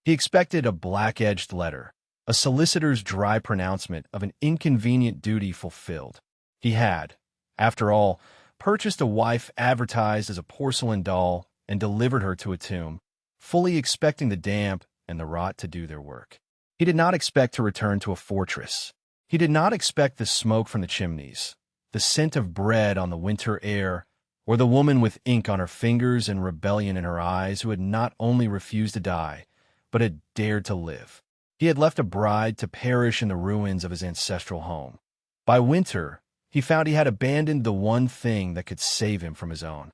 He expected a black-edged letter, a solicitor's dry pronouncement of an inconvenient duty fulfilled. He had, after all, purchased a wife advertised as a porcelain doll and delivered her to a tomb, fully expecting the damp and the rot to do their work. He did not expect to return to a fortress. He did not expect the smoke from the chimneys, the scent of bread on the winter air, or the woman with ink on her fingers and rebellion in her eyes who had not only refused to die, but had dared to live. He had left a bride to perish in the ruins of his ancestral home. By winter, he found he had abandoned the one thing that could save him from his own.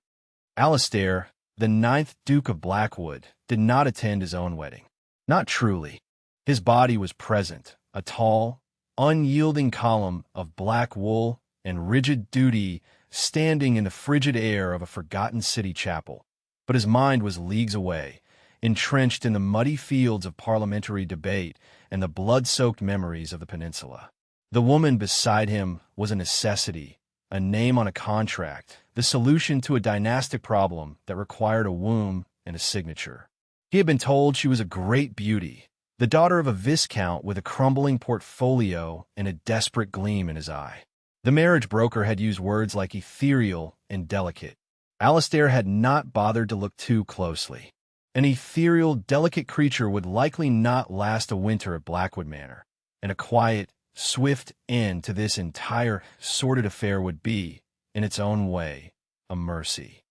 Alastair, the 9th Duke of Blackwood, did not attend his own wedding. Not truly. His body was present, a tall, unyielding column of black wool and rigid duty standing in the frigid air of a forgotten city chapel. But his mind was leagues away, entrenched in the muddy fields of parliamentary debate and the blood-soaked memories of the peninsula. The woman beside him was a necessity, a name on a contract, the solution to a dynastic problem that required a womb and a signature. He had been told she was a great beauty, the daughter of a viscount with a crumbling portfolio and a desperate gleam in his eye. The marriage broker had used words like ethereal and delicate. Alastair had not bothered to look too closely. An ethereal, delicate creature would likely not last a winter at Blackwood Manor, and a quiet, swift end to this entire sordid affair would be, in its own way, a mercy.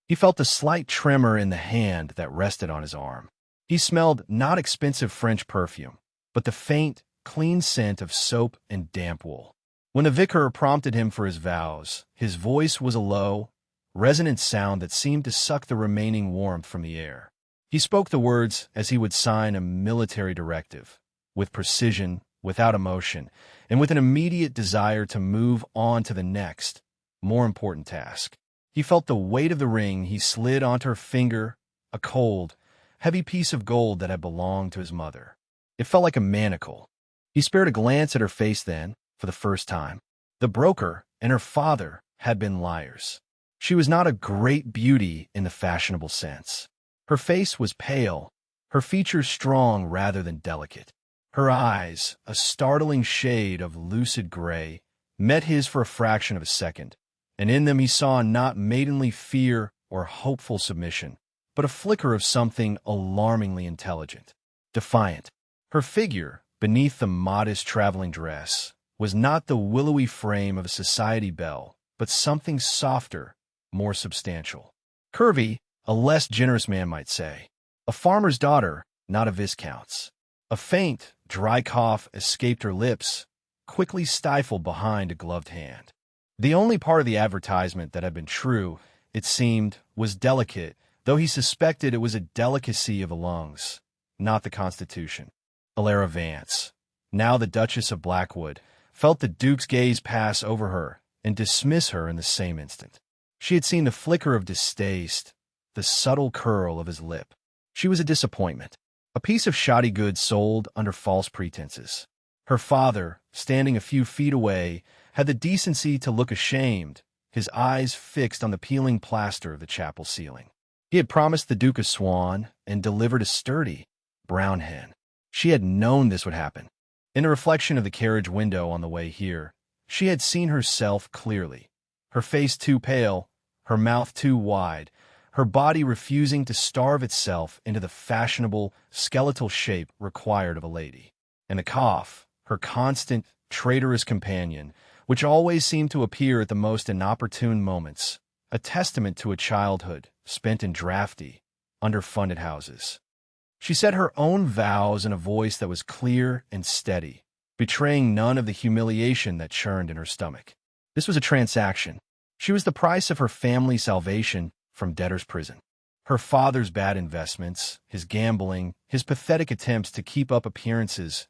He felt a slight tremor in the hand that rested on his arm. He smelled not expensive French perfume, but the faint, clean scent of soap and damp wool. When the vicar prompted him for his vows, his voice was a low, resonant sound that seemed to suck the remaining warmth from the air. He spoke the words as he would sign a military directive, with precision, without emotion, and with an immediate desire to move on to the next, more important task. He felt the weight of the ring he slid onto her finger, a cold, heavy piece of gold that had belonged to his mother. It felt like a manacle. He spared a glance at her face then, for the first time. The broker and her father had been liars. She was not a great beauty in the fashionable sense. Her face was pale, her features strong rather than delicate. Her eyes, a startling shade of lucid gray, met his for a fraction of a second, and in them he saw not maidenly fear or hopeful submission, but a flicker of something alarmingly intelligent, defiant. Her figure, beneath the modest traveling dress, was not the willowy frame of a society belle, but something softer, more substantial. Curvy, a less generous man might say. A farmer's daughter, not a viscount's. A faint, dry cough escaped her lips, quickly stifled behind a gloved hand. The only part of the advertisement that had been true, it seemed, was delicate, though he suspected it was a delicacy of the lungs, not the constitution. Alara Vance, now the Duchess of Blackwood, felt the Duke's gaze pass over her and dismiss her in the same instant. She had seen the flicker of distaste, the subtle curl of his lip. She was a disappointment, a piece of shoddy goods sold under false pretenses. Her father, standing a few feet away, had the decency to look ashamed, his eyes fixed on the peeling plaster of the chapel ceiling. He had promised the Duke a swan and delivered a sturdy, brown hen. She had known this would happen. In the reflection of the carriage window on the way here, she had seen herself clearly, her face too pale, her mouth too wide, her body refusing to starve itself into the fashionable, skeletal shape required of a lady. And the cough, her constant, traitorous companion, which always seemed to appear at the most inopportune moments, a testament to a childhood spent in drafty, underfunded houses. She said her own vows in a voice that was clear and steady, betraying none of the humiliation that churned in her stomach. This was a transaction. She was the price of her family's salvation from debtor's prison. Her father's bad investments, his gambling, his pathetic attempts to keep up appearances,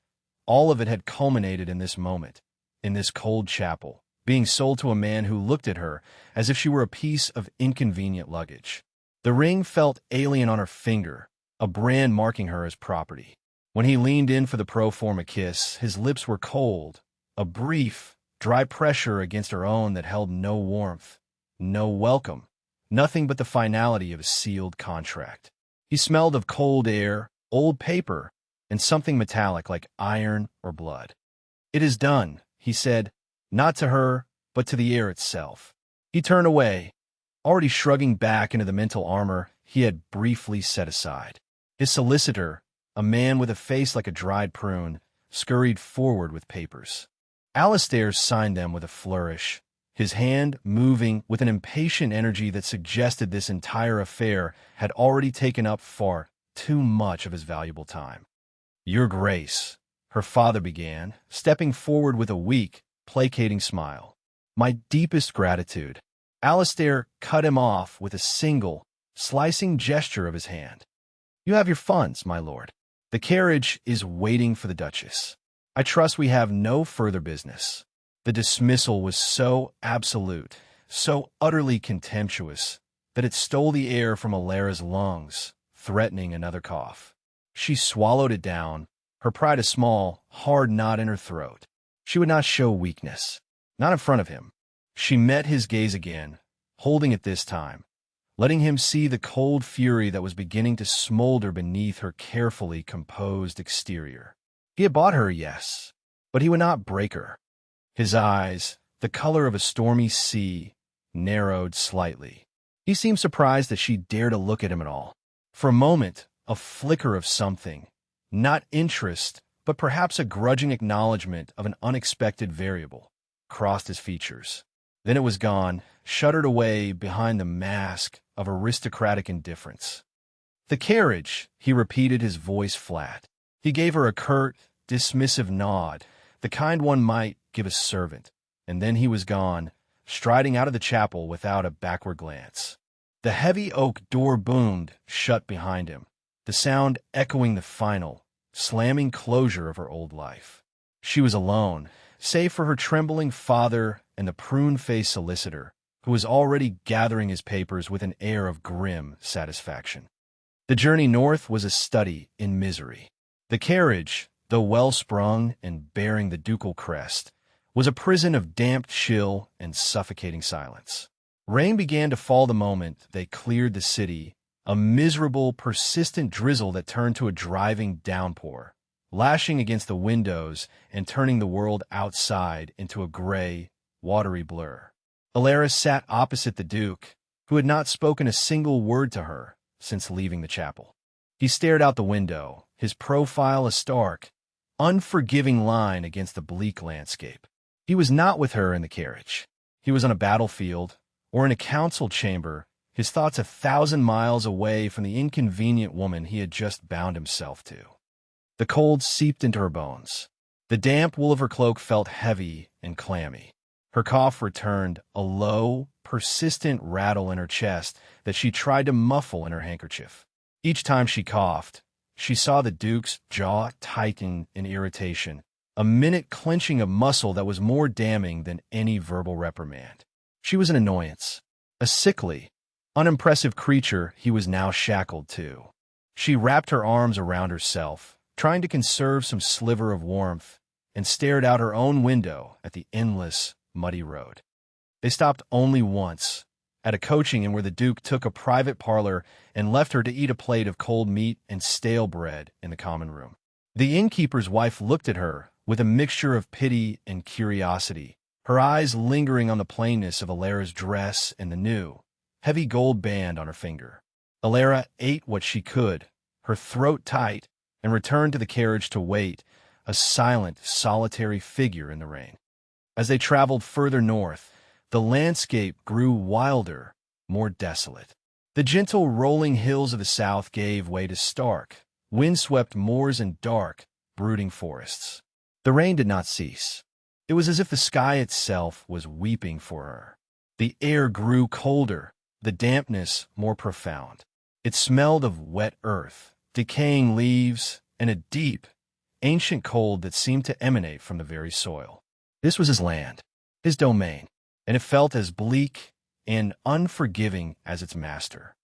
all of it had culminated in this moment, in this cold chapel, being sold to a man who looked at her as if she were a piece of inconvenient luggage. The ring felt alien on her finger, a brand marking her as property. When he leaned in for the pro forma kiss, his lips were cold, a brief, dry pressure against her own that held no warmth, no welcome, nothing but the finality of a sealed contract. He smelled of cold air, old paper, and something metallic like iron or blood. "It is done," he said, not to her, but to the air itself. He turned away, already shrugging back into the mental armor he had briefly set aside. His solicitor, a man with a face like a dried prune, scurried forward with papers. Alistair signed them with a flourish, his hand moving with an impatient energy that suggested this entire affair had already taken up far too much of his valuable time. "Your Grace," her father began, stepping forward with a weak, placating smile. "My deepest gratitude." Alistair cut him off with a single, slicing gesture of his hand. "You have your funds, my lord. The carriage is waiting for the Duchess. I trust we have no further business." The dismissal was so absolute, so utterly contemptuous, that it stole the air from Alara's lungs, threatening another cough. She swallowed it down, her pride a small, hard knot in her throat. She would not show weakness, not in front of him. She met his gaze again, holding it this time, letting him see the cold fury that was beginning to smolder beneath her carefully composed exterior. He had bought her, yes, but he would not break her. His eyes, the color of a stormy sea, narrowed slightly. He seemed surprised that she dared to look at him at all. For a moment, a flicker of something, not interest, but perhaps a grudging acknowledgement of an unexpected variable, crossed his features. Then it was gone, shuttered away behind the mask of aristocratic indifference. "The carriage," he repeated, his voice flat. He gave her a curt, dismissive nod, the kind one might give a servant, and then he was gone, striding out of the chapel without a backward glance. The heavy oak door boomed shut behind him, the sound echoing the final, slamming closure of her old life. She was alone, save for her trembling father and the prune-faced solicitor, who was already gathering his papers with an air of grim satisfaction. The journey north was a study in misery. The carriage, though well-sprung and bearing the ducal crest, was a prison of damp chill and suffocating silence. Rain began to fall the moment they cleared the city, a miserable, persistent drizzle that turned to a driving downpour, lashing against the windows and turning the world outside into a gray, watery blur. Alara sat opposite the Duke, who had not spoken a single word to her since leaving the chapel. He stared out the window, his profile a stark, unforgiving line against the bleak landscape. He was not with her in the carriage. He was on a battlefield, or in a council chamber, his thoughts 1,000 miles away from the inconvenient woman he had just bound himself to. The cold seeped into her bones. The damp wool of her cloak felt heavy and clammy. Her cough returned, a low, persistent rattle in her chest that she tried to muffle in her handkerchief. Each time she coughed, she saw the Duke's jaw tighten in irritation, a minute clenching of muscle that was more damning than any verbal reprimand. She was an annoyance, a sickly, unimpressive creature he was now shackled to. She wrapped her arms around herself, trying to conserve some sliver of warmth, and stared out her own window at the endless, muddy road. They stopped only once, at a coaching inn where the Duke took a private parlor and left her to eat a plate of cold meat and stale bread in the common room. The innkeeper's wife looked at her with a mixture of pity and curiosity, her eyes lingering on the plainness of Alara's dress and the new, heavy gold band on her finger. Alara ate what she could, her throat tight, and returned to the carriage to wait, a silent, solitary figure in the rain. As they traveled further north, the landscape grew wilder, more desolate. The gentle rolling hills of the south gave way to stark, windswept moors and dark, brooding forests. The rain did not cease. It was as if the sky itself was weeping for her. The air grew colder, the dampness more profound. It smelled of wet earth, decaying leaves, and a deep, ancient cold that seemed to emanate from the very soil. This was his land, his domain, and it felt as bleak and unforgiving as its master.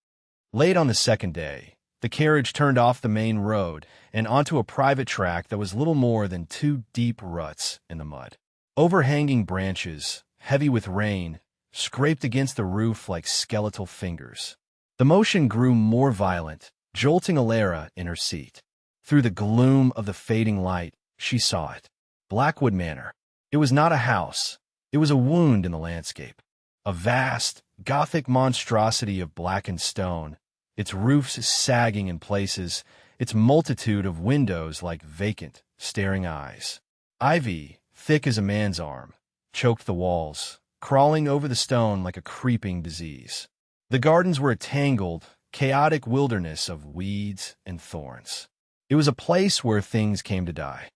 Late on the second day, the carriage turned off the main road and onto a private track that was little more than 2 deep ruts in the mud. Overhanging branches, heavy with rain, scraped against the roof like skeletal fingers. The motion grew more violent, jolting Alara in her seat. Through the gloom of the fading light, she saw it. Blackwood Manor. It was not a house. It was a wound in the landscape. A vast, Gothic monstrosity of blackened stone, its roofs sagging in places, its multitude of windows like vacant, staring eyes. Ivy, thick as a man's arm, choked the walls, crawling over the stone like a creeping disease. The gardens were a tangled, chaotic wilderness of weeds and thorns. It was a place where things came to die.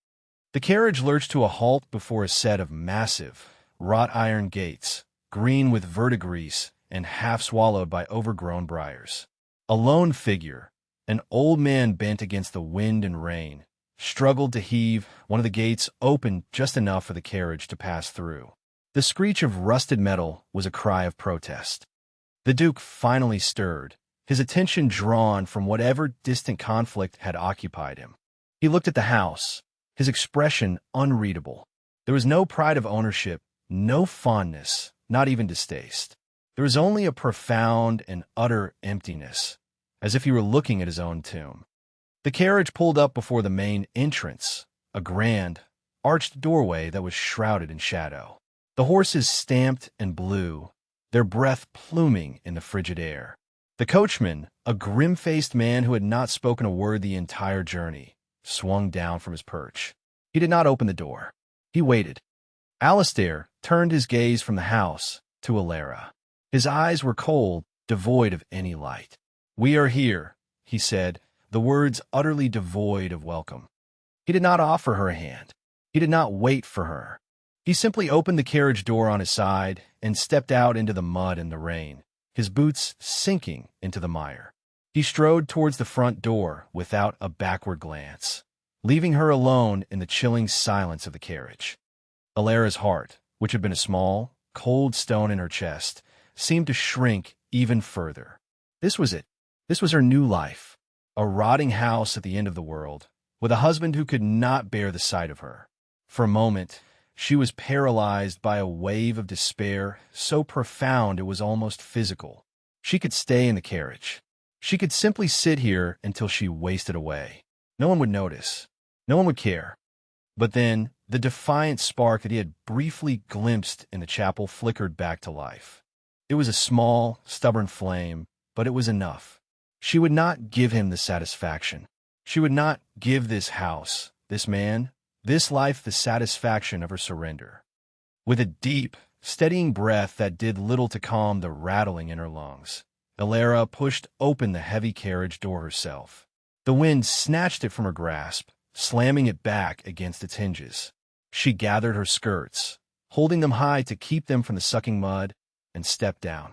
The carriage lurched to a halt before a set of massive, wrought-iron gates, green with verdigris and half-swallowed by overgrown briars. A lone figure, an old man bent against the wind and rain, struggled to heave one of the gates open just enough for the carriage to pass through. The screech of rusted metal was a cry of protest. The Duke finally stirred, his attention drawn from whatever distant conflict had occupied him. He looked at the house, his expression unreadable. There was no pride of ownership, no fondness, not even distaste. There was only a profound and utter emptiness, as if he were looking at his own tomb. The carriage pulled up before the main entrance, a grand, arched doorway that was shrouded in shadow. The horses stamped and blew, their breath pluming in the frigid air. The coachman, a grim-faced man who had not spoken a word the entire journey, swung down from his perch. He did not open the door. He waited. Alistair turned his gaze from the house to Alara. His eyes were cold, devoid of any light. "We are here," he said, the words utterly devoid of welcome. He did not offer her a hand. He did not wait for her. He simply opened the carriage door on his side and stepped out into the mud and the rain, his boots sinking into the mire. He strode towards the front door without a backward glance, leaving her alone in the chilling silence of the carriage. Alara's heart, which had been a small, cold stone in her chest, seemed to shrink even further. This was it. This was her new life, a rotting house at the end of the world, with a husband who could not bear the sight of her. For a moment, she was paralyzed by a wave of despair so profound it was almost physical. She could stay in the carriage. She could simply sit here until she wasted away. No one would notice. No one would care. But then, the defiant spark that he had briefly glimpsed in the chapel flickered back to life. It was a small, stubborn flame, but it was enough. She would not give him the satisfaction. She would not give this house, this man, this life the satisfaction of her surrender. With a deep, steadying breath that did little to calm the rattling in her lungs, Alara pushed open the heavy carriage door herself. The wind snatched it from her grasp, slamming it back against its hinges. She gathered her skirts, holding them high to keep them from the sucking mud, and stepped down.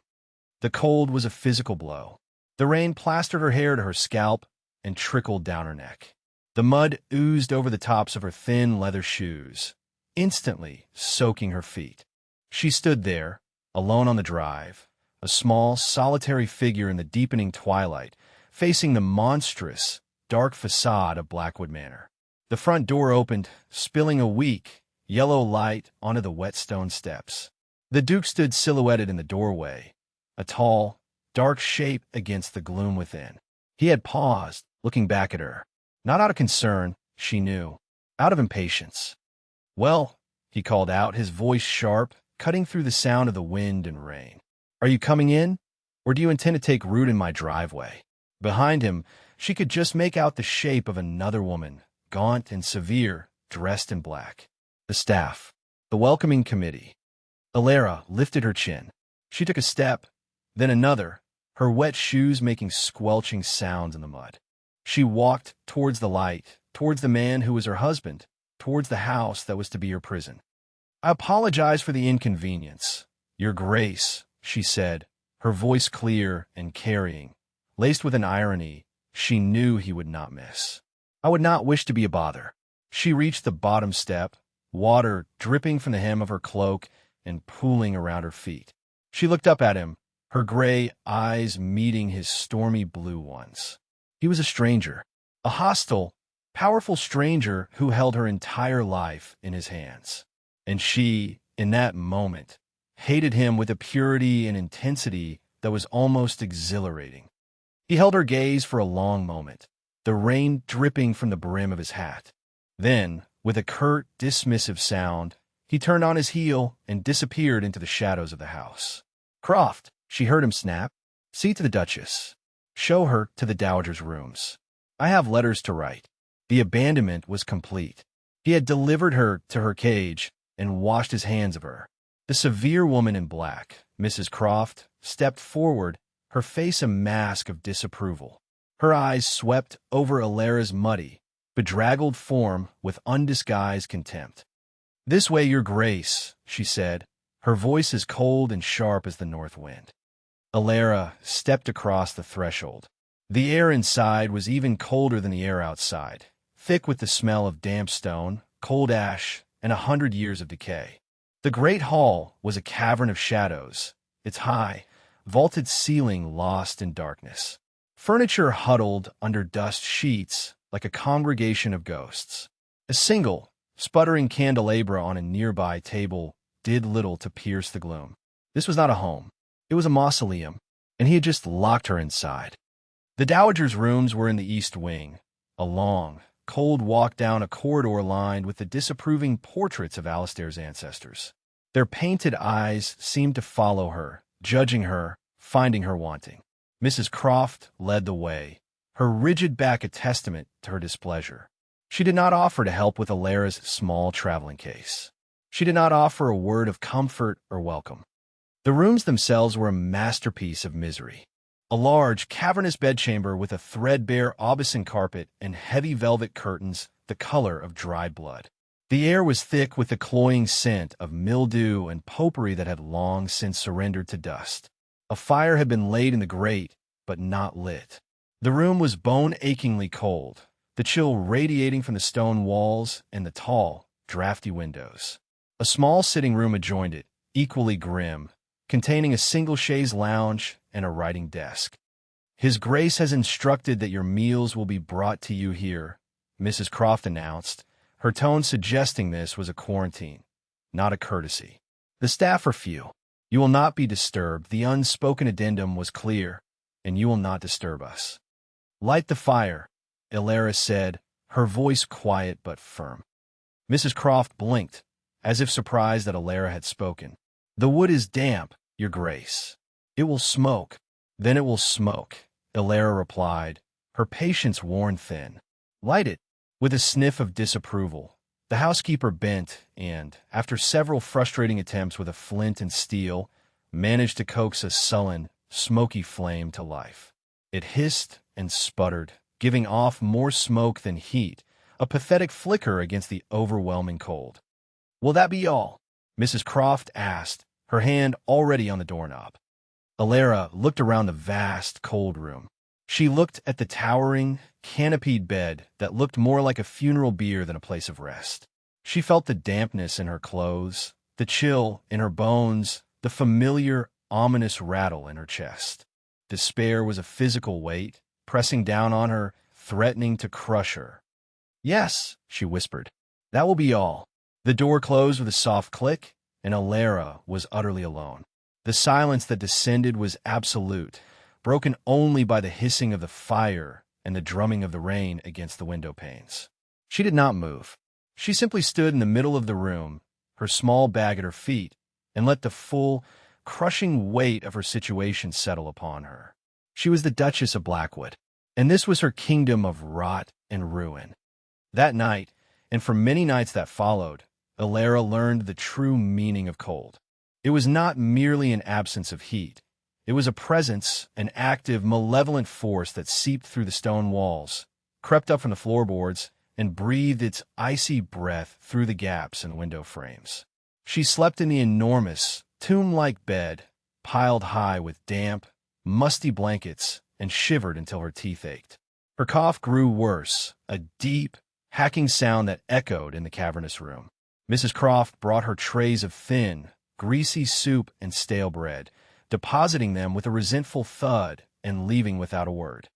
The cold was a physical blow. The rain plastered her hair to her scalp and trickled down her neck. The mud oozed over the tops of her thin leather shoes, instantly soaking her feet. She stood there, alone on the drive, a small, solitary figure in the deepening twilight, facing the monstrous, dark facade of Blackwood Manor. The front door opened, spilling a weak, yellow light onto the wet stone steps. The Duke stood silhouetted in the doorway, a tall, dark shape against the gloom within. He had paused, looking back at her. Not out of concern, she knew, out of impatience. "Well," he called out, his voice sharp, cutting through the sound of the wind and rain. "Are you coming in, or do you intend to take root in my driveway?" Behind him, she could just make out the shape of another woman, gaunt and severe, dressed in black. The staff. The welcoming committee. Alara lifted her chin. She took a step, then another, her wet shoes making squelching sounds in the mud. She walked towards the light, towards the man who was her husband, towards the house that was to be her prison. "I apologize for the inconvenience, Your Grace," she said, her voice clear and carrying, laced with an irony she knew he would not miss. "I would not wish to be a bother." She reached the bottom step, water dripping from the hem of her cloak and pooling around her feet. She looked up at him, her gray eyes meeting his stormy blue ones. He was a stranger, a hostile, powerful stranger who held her entire life in his hands. And she, in that moment, hated him with a purity and intensity that was almost exhilarating. He held her gaze for a long moment, the rain dripping from the brim of his hat. Then, with a curt, dismissive sound, he turned on his heel and disappeared into the shadows of the house. "Croft," she heard him snap. "See to the Duchess. Show her to the Dowager's rooms. I have letters to write." The abandonment was complete. He had delivered her to her cage and washed his hands of her. The severe woman in black, Mrs. Croft, stepped forward, her face a mask of disapproval. Her eyes swept over Alara's muddy, bedraggled form with undisguised contempt. "This way, your grace," she said, her voice as cold and sharp as the north wind. Alara stepped across the threshold. The air inside was even colder than the air outside, thick with the smell of damp stone, cold ash, and 100 years of decay. The great hall was a cavern of shadows, its high, vaulted ceiling lost in darkness. Furniture huddled under dust sheets like a congregation of ghosts. A single, sputtering candelabra on a nearby table did little to pierce the gloom. This was not a home. It was a mausoleum, and he had just locked her inside. The Dowager's rooms were in the east wing, a long, cold walk down a corridor lined with the disapproving portraits of Alistair's ancestors. Their painted eyes seemed to follow her, judging her, finding her wanting. Mrs. Croft led the way, her rigid back a testament to her displeasure. She did not offer to help with Alara's small traveling case. She did not offer a word of comfort or welcome. The rooms themselves were a masterpiece of misery. A large, cavernous bedchamber with a threadbare aubusson carpet and heavy velvet curtains the color of dried blood. The air was thick with the cloying scent of mildew and potpourri that had long since surrendered to dust. A fire had been laid in the grate, but not lit. The room was bone-achingly cold, the chill radiating from the stone walls and the tall, drafty windows. A small sitting room adjoined it, equally grim, containing a single chaise lounge and a writing desk. "His Grace has instructed that your meals will be brought to you here," Mrs. Croft announced, her tone suggesting this was a quarantine, not a courtesy. "The staff are few. You will not be disturbed. The unspoken addendum was clear, and you will not disturb us." "Light the fire," Alara said, her voice quiet but firm. Mrs. Croft blinked, as if surprised that Alara had spoken. "The wood is damp, your grace. It will smoke." "Then it will smoke," Alara replied, her patience worn thin. "Light it." With a sniff of disapproval, the housekeeper bent and, after several frustrating attempts with a flint and steel, managed to coax a sullen, smoky flame to life. It hissed and sputtered, giving off more smoke than heat, a pathetic flicker against the overwhelming cold. "Will that be all?" Mrs. Croft asked, her hand already on the doorknob. Alara looked around the vast, cold room. She looked at the towering, canopied bed that looked more like a funeral bier than a place of rest. She felt the dampness in her clothes, the chill in her bones, the familiar, ominous rattle in her chest. Despair was a physical weight, pressing down on her, threatening to crush her. "Yes," she whispered, "that will be all." The door closed with a soft click, and Alara was utterly alone. The silence that descended was absolute, broken only by the hissing of the fire and the drumming of the rain against the window panes. She did not move. She simply stood in the middle of the room, her small bag at her feet, and let the full, crushing weight of her situation settle upon her. She was the Duchess of Blackwood, and this was her kingdom of rot and ruin. That night, and for many nights that followed, Alara learned the true meaning of cold. It was not merely an absence of heat. It was a presence, an active, malevolent force that seeped through the stone walls, crept up from the floorboards, and breathed its icy breath through the gaps in window frames. She slept in the enormous, tomb-like bed, piled high with damp, musty blankets, and shivered until her teeth ached. Her cough grew worse, a deep, hacking sound that echoed in the cavernous room. Mrs. Croft brought her trays of thin, greasy soup and stale bread, depositing them with a resentful thud and leaving without a word.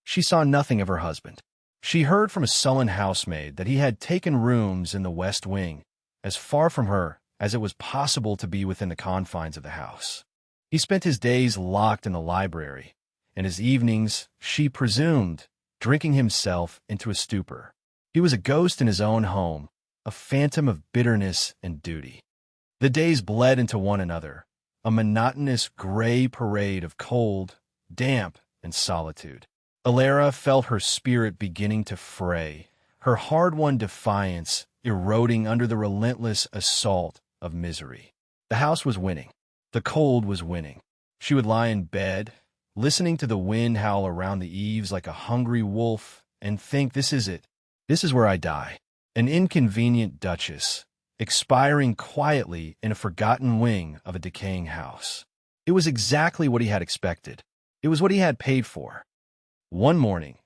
She saw nothing of her husband. She heard from a sullen housemaid that he had taken rooms in the west wing, as far from her as it was possible to be within the confines of the house. He spent his days locked in the library, and his evenings, she presumed, drinking himself into a stupor. He was a ghost in his own home, a phantom of bitterness and duty. The days bled into one another, a monotonous gray parade of cold, damp, and solitude. Alara felt her spirit beginning to fray, her hard-won defiance eroding under the relentless assault of misery. The house was winning. The cold was winning. She would lie in bed, listening to the wind howl around the eaves like a hungry wolf, and think, this is it. This is where I die. An inconvenient duchess, expiring quietly in a forgotten wing of a decaying house. It was exactly what he had expected. It was what he had paid for. One morning,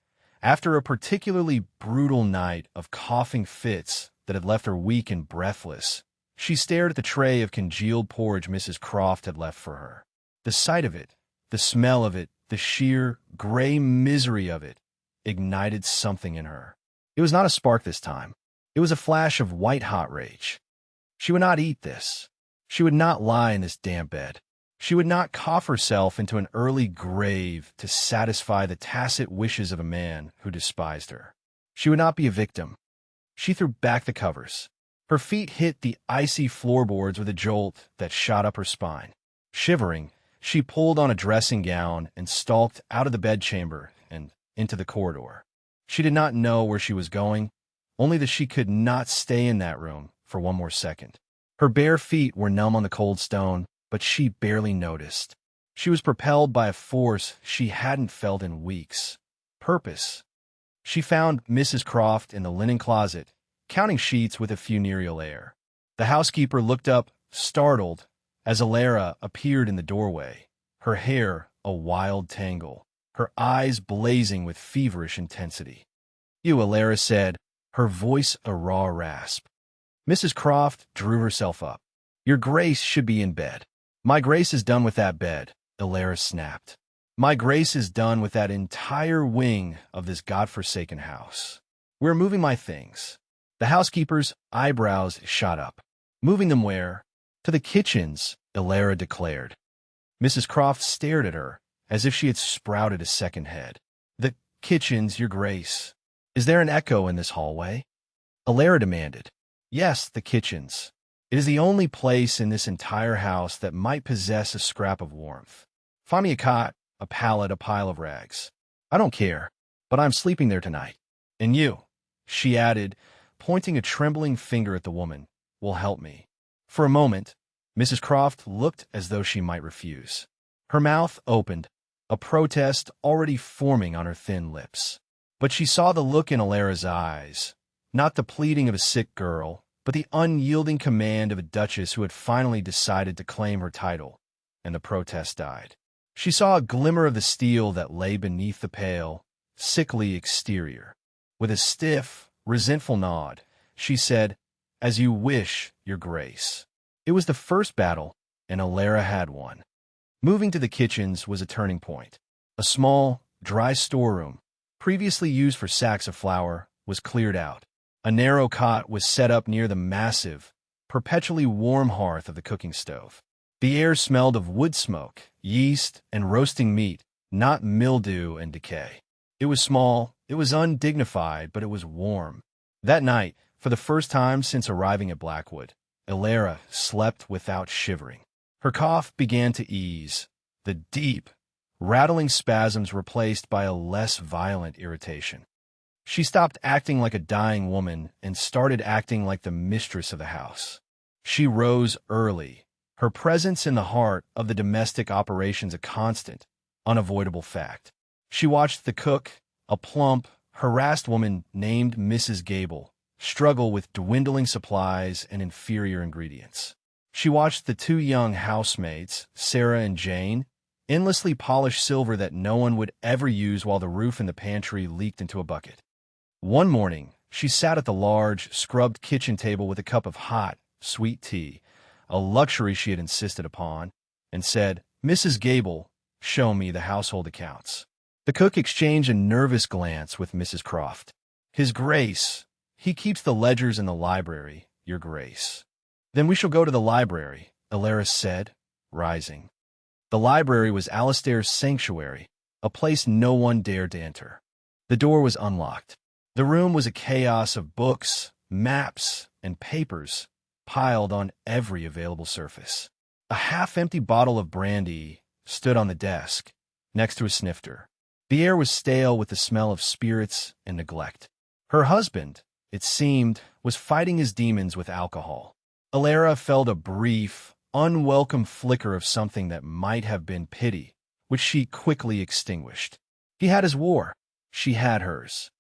after a particularly brutal night of coughing fits that had left her weak and breathless, she stared at the tray of congealed porridge Mrs. Croft had left for her. The sight of it, the smell of it, the sheer gray misery of it, ignited something in her. It was not a spark this time. It was a flash of white-hot rage. She would not eat this. She would not lie in this damp bed. She would not cough herself into an early grave to satisfy the tacit wishes of a man who despised her. She would not be a victim. She threw back the covers. Her feet hit the icy floorboards with a jolt that shot up her spine. Shivering, she pulled on a dressing gown and stalked out of the bedchamber and into the corridor. She did not know where she was going, only that she could not stay in that room for one more second. Her bare feet were numb on the cold stone, but she barely noticed. She was propelled by a force she hadn't felt in weeks. Purpose. She found Mrs. Croft in the linen closet, counting sheets with a funereal air. The housekeeper looked up, startled, as Alara appeared in the doorway, her hair a wild tangle, her eyes blazing with feverish intensity. "You," Alara said, her voice a raw rasp. Mrs. Croft drew herself up. "Your Grace should be in bed." "My Grace is done with that bed," Alara snapped. "My Grace is done with that entire wing of this godforsaken house. We're moving my things." The housekeeper's eyebrows shot up. "Moving them where?" "To the kitchens," Alara declared. Mrs. Croft stared at her, as if she had sprouted a second head. "The kitchens, Your Grace. Is there an echo in this hallway?" Alara demanded. "Yes, the kitchens. It is the only place in this entire house that might possess a scrap of warmth. Find me a cot, a pallet, a pile of rags. I don't care, but I'm sleeping there tonight. And you," she added, pointing a trembling finger at the woman, "will help me." For a moment, Mrs. Croft looked as though she might refuse. Her mouth opened, a protest already forming on her thin lips. But she saw the look in Alara's eyes, not the pleading of a sick girl, but the unyielding command of a duchess who had finally decided to claim her title, and the protest died. She saw a glimmer of the steel that lay beneath the pale, sickly exterior. With a stiff, resentful nod, she said, "As you wish, Your Grace." It was the first battle, and Alara had won. Moving to the kitchens was a turning point. A small, dry storeroom, previously used for sacks of flour, was cleared out. A narrow cot was set up near the massive, perpetually warm hearth of the cooking stove. The air smelled of wood smoke, yeast, and roasting meat, not mildew and decay. It was small, it was undignified, but it was warm. That night, for the first time since arriving at Blackwood, Alara slept without shivering. Her cough began to ease, the deep, rattling spasms replaced by a less violent irritation. She stopped acting like a dying woman and started acting like the mistress of the house. She rose early, her presence in the heart of the domestic operations a constant, unavoidable fact. She watched the cook, a plump, harassed woman named Mrs. Gable, struggle with dwindling supplies and inferior ingredients. She watched the two young housemaids, Sarah and Jane, endlessly polish silver that no one would ever use while the roof in the pantry leaked into a bucket. One morning, she sat at the large, scrubbed kitchen table with a cup of hot, sweet tea, a luxury she had insisted upon, and said, "Mrs. Gable, show me the household accounts." The cook exchanged a nervous glance with Mrs. Croft. "His Grace, he keeps the ledgers in the library, Your Grace." "Then we shall go to the library," Alara said, rising. The library was Alistair's sanctuary, a place no one dared to enter. The door was unlocked. The room was a chaos of books, maps, and papers piled on every available surface. A half-empty bottle of brandy stood on the desk, next to a snifter. The air was stale with the smell of spirits and neglect. Her husband, it seemed, was fighting his demons with alcohol. Alara felt a brief, unwelcome flicker of something that might have been pity, which she quickly extinguished. He had his war. She had hers.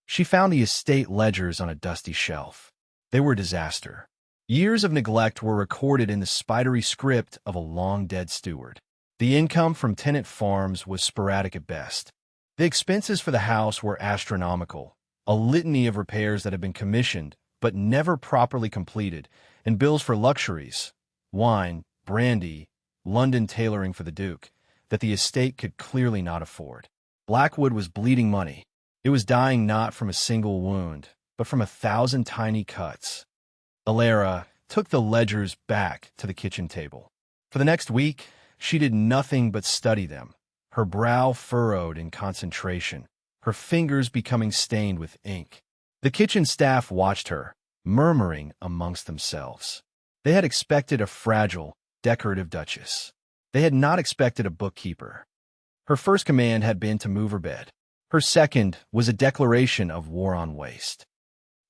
She found the estate ledgers on a dusty shelf. They were a disaster. Years of neglect were recorded in the spidery script of a long-dead steward. The income from tenant farms was sporadic at best. The expenses for the house were astronomical, a litany of repairs that had been commissioned but never properly completed, and bills for luxuries, wine, brandy, London tailoring for the Duke, that the estate could clearly not afford. Blackwood was bleeding money. It was dying not from a single wound, but from 1,000 tiny cuts. Alara took the ledgers back to the kitchen table. For the next week, she did nothing but study them, her brow furrowed in concentration, her fingers becoming stained with ink. The kitchen staff watched her, murmuring amongst themselves. They had expected a fragile, decorative duchess. They had not expected a bookkeeper. Her first command had been to move her bed. Her second was a declaration of war on waste.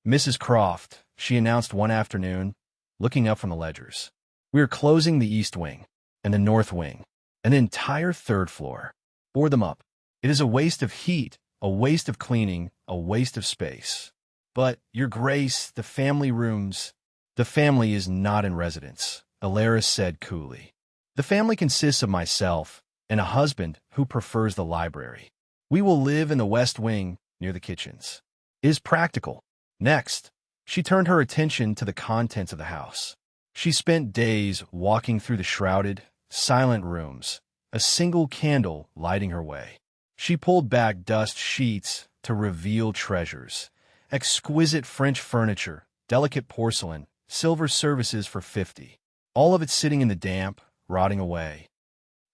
"Mrs. Croft," she announced one afternoon, looking up from the ledgers, "we are closing the east wing and the north wing and the entire third floor. Board them up. It is a waste of heat, a waste of cleaning, a waste of space. But, Your Grace, the family rooms—" "The family is not in residence," Alara said coolly. "The family consists of myself and a husband who prefers the library. We will live in the west wing near the kitchens. It is practical." Next, she turned her attention to the contents of the house. She spent days walking through the shrouded, silent rooms, a single candle lighting her way. She pulled back dust sheets to reveal treasures, exquisite French furniture, delicate porcelain, silver services for 50, all of it sitting in the damp, rotting away.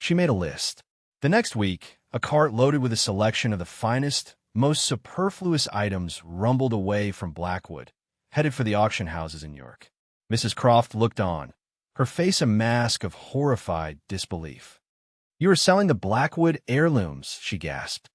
She made a list. The next week, a cart loaded with a selection of the finest, most superfluous items rumbled away from Blackwood, headed for the auction houses in York. Mrs. Croft looked on, her face a mask of horrified disbelief. "You are selling the Blackwood heirlooms," she gasped.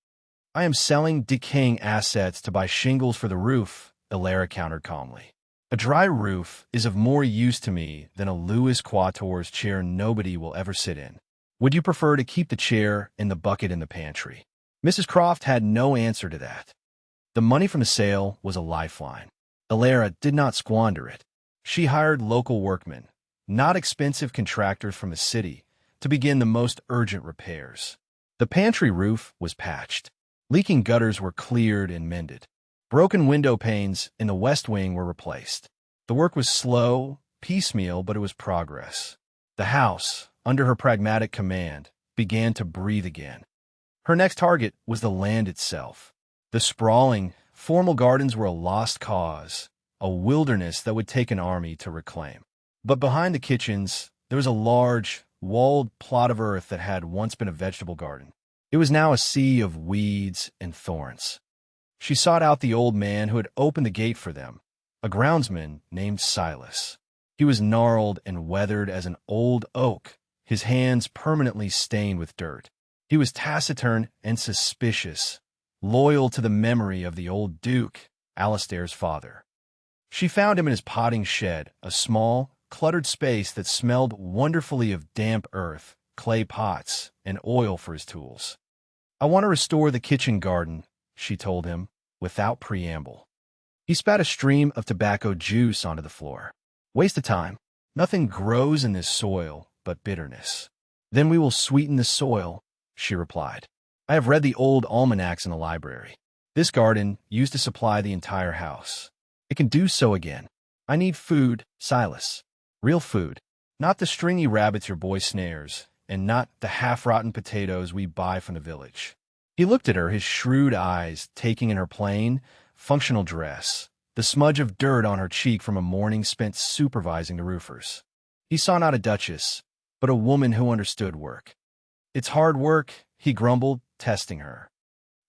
"I am selling decaying assets to buy shingles for the roof," Alara countered calmly. "A dry roof is of more use to me than a Louis Quatorze chair nobody will ever sit in. Would you prefer to keep the chair and the bucket in the pantry?" Mrs. Croft had no answer to that. The money from the sale was a lifeline. Alara did not squander it. She hired local workmen, not expensive contractors from the city, to begin the most urgent repairs. The pantry roof was patched. Leaking gutters were cleared and mended. Broken window panes in the west wing were replaced. The work was slow, piecemeal, but it was progress. The house, under her pragmatic command, began to breathe again. Her next target was the land itself. The sprawling, formal gardens were a lost cause, a wilderness that would take an army to reclaim. But behind the kitchens, there was a large, walled plot of earth that had once been a vegetable garden. It was now a sea of weeds and thorns. She sought out the old man who had opened the gate for them, a groundsman named Silas. He was gnarled and weathered as an old oak, his hands permanently stained with dirt. He was taciturn and suspicious, loyal to the memory of the old Duke, Alistair's father. She found him in his potting shed, a small, cluttered space that smelled wonderfully of damp earth, clay pots, and oil for his tools. "I want to restore the kitchen garden," she told him, without preamble. He spat a stream of tobacco juice onto the floor. "Waste of time. Nothing grows in this soil but bitterness." "Then we will sweeten the soil," she replied. "I have read the old almanacs in the library. This garden used to supply the entire house. It can do so again. I need food, Silas. Real food. Not the stringy rabbits your boy snares, and not the half-rotten potatoes we buy from the village." He looked at her, his shrewd eyes taking in her plain, functional dress, the smudge of dirt on her cheek from a morning spent supervising the roofers. He saw not a duchess, but a woman who understood work. "It's hard work," he grumbled, testing her.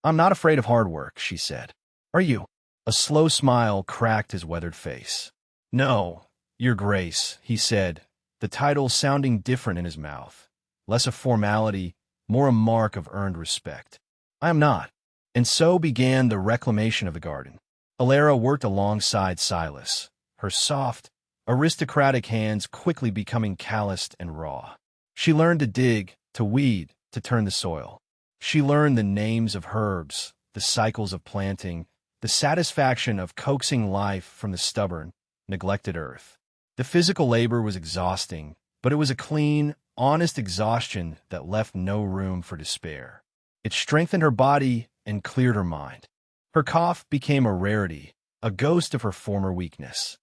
"I'm not afraid of hard work," she said. "Are you?" A slow smile cracked his weathered face. "No, Your Grace," he said, the title sounding different in his mouth, less a formality, more a mark of earned respect. "I am not." And so began the reclamation of the garden. Alara worked alongside Silas, her soft, aristocratic hands quickly becoming calloused and raw. She learned to dig, to weed, to turn the soil. She learned the names of herbs, the cycles of planting, the satisfaction of coaxing life from the stubborn, neglected earth. The physical labor was exhausting, but it was a clean, honest exhaustion that left no room for despair. It strengthened her body and cleared her mind. Her cough became a rarity, a ghost of her former weakness.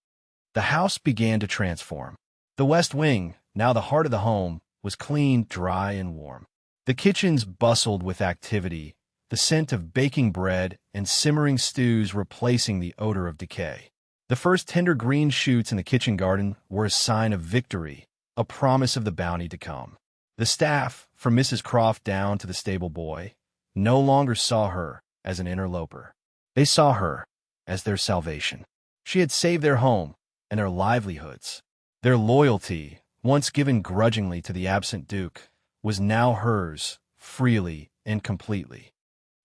The house began to transform. The west wing, now the heart of the home, was clean, dry, and warm. The kitchens bustled with activity, the scent of baking bread and simmering stews replacing the odor of decay. The first tender green shoots in the kitchen garden were a sign of victory, a promise of the bounty to come. The staff, from Mrs. Croft down to the stable boy, no longer saw her as an interloper. They saw her as their salvation. She had saved their home and their livelihoods. Their loyalty, once given grudgingly to the absent Duke, was now hers, freely and completely.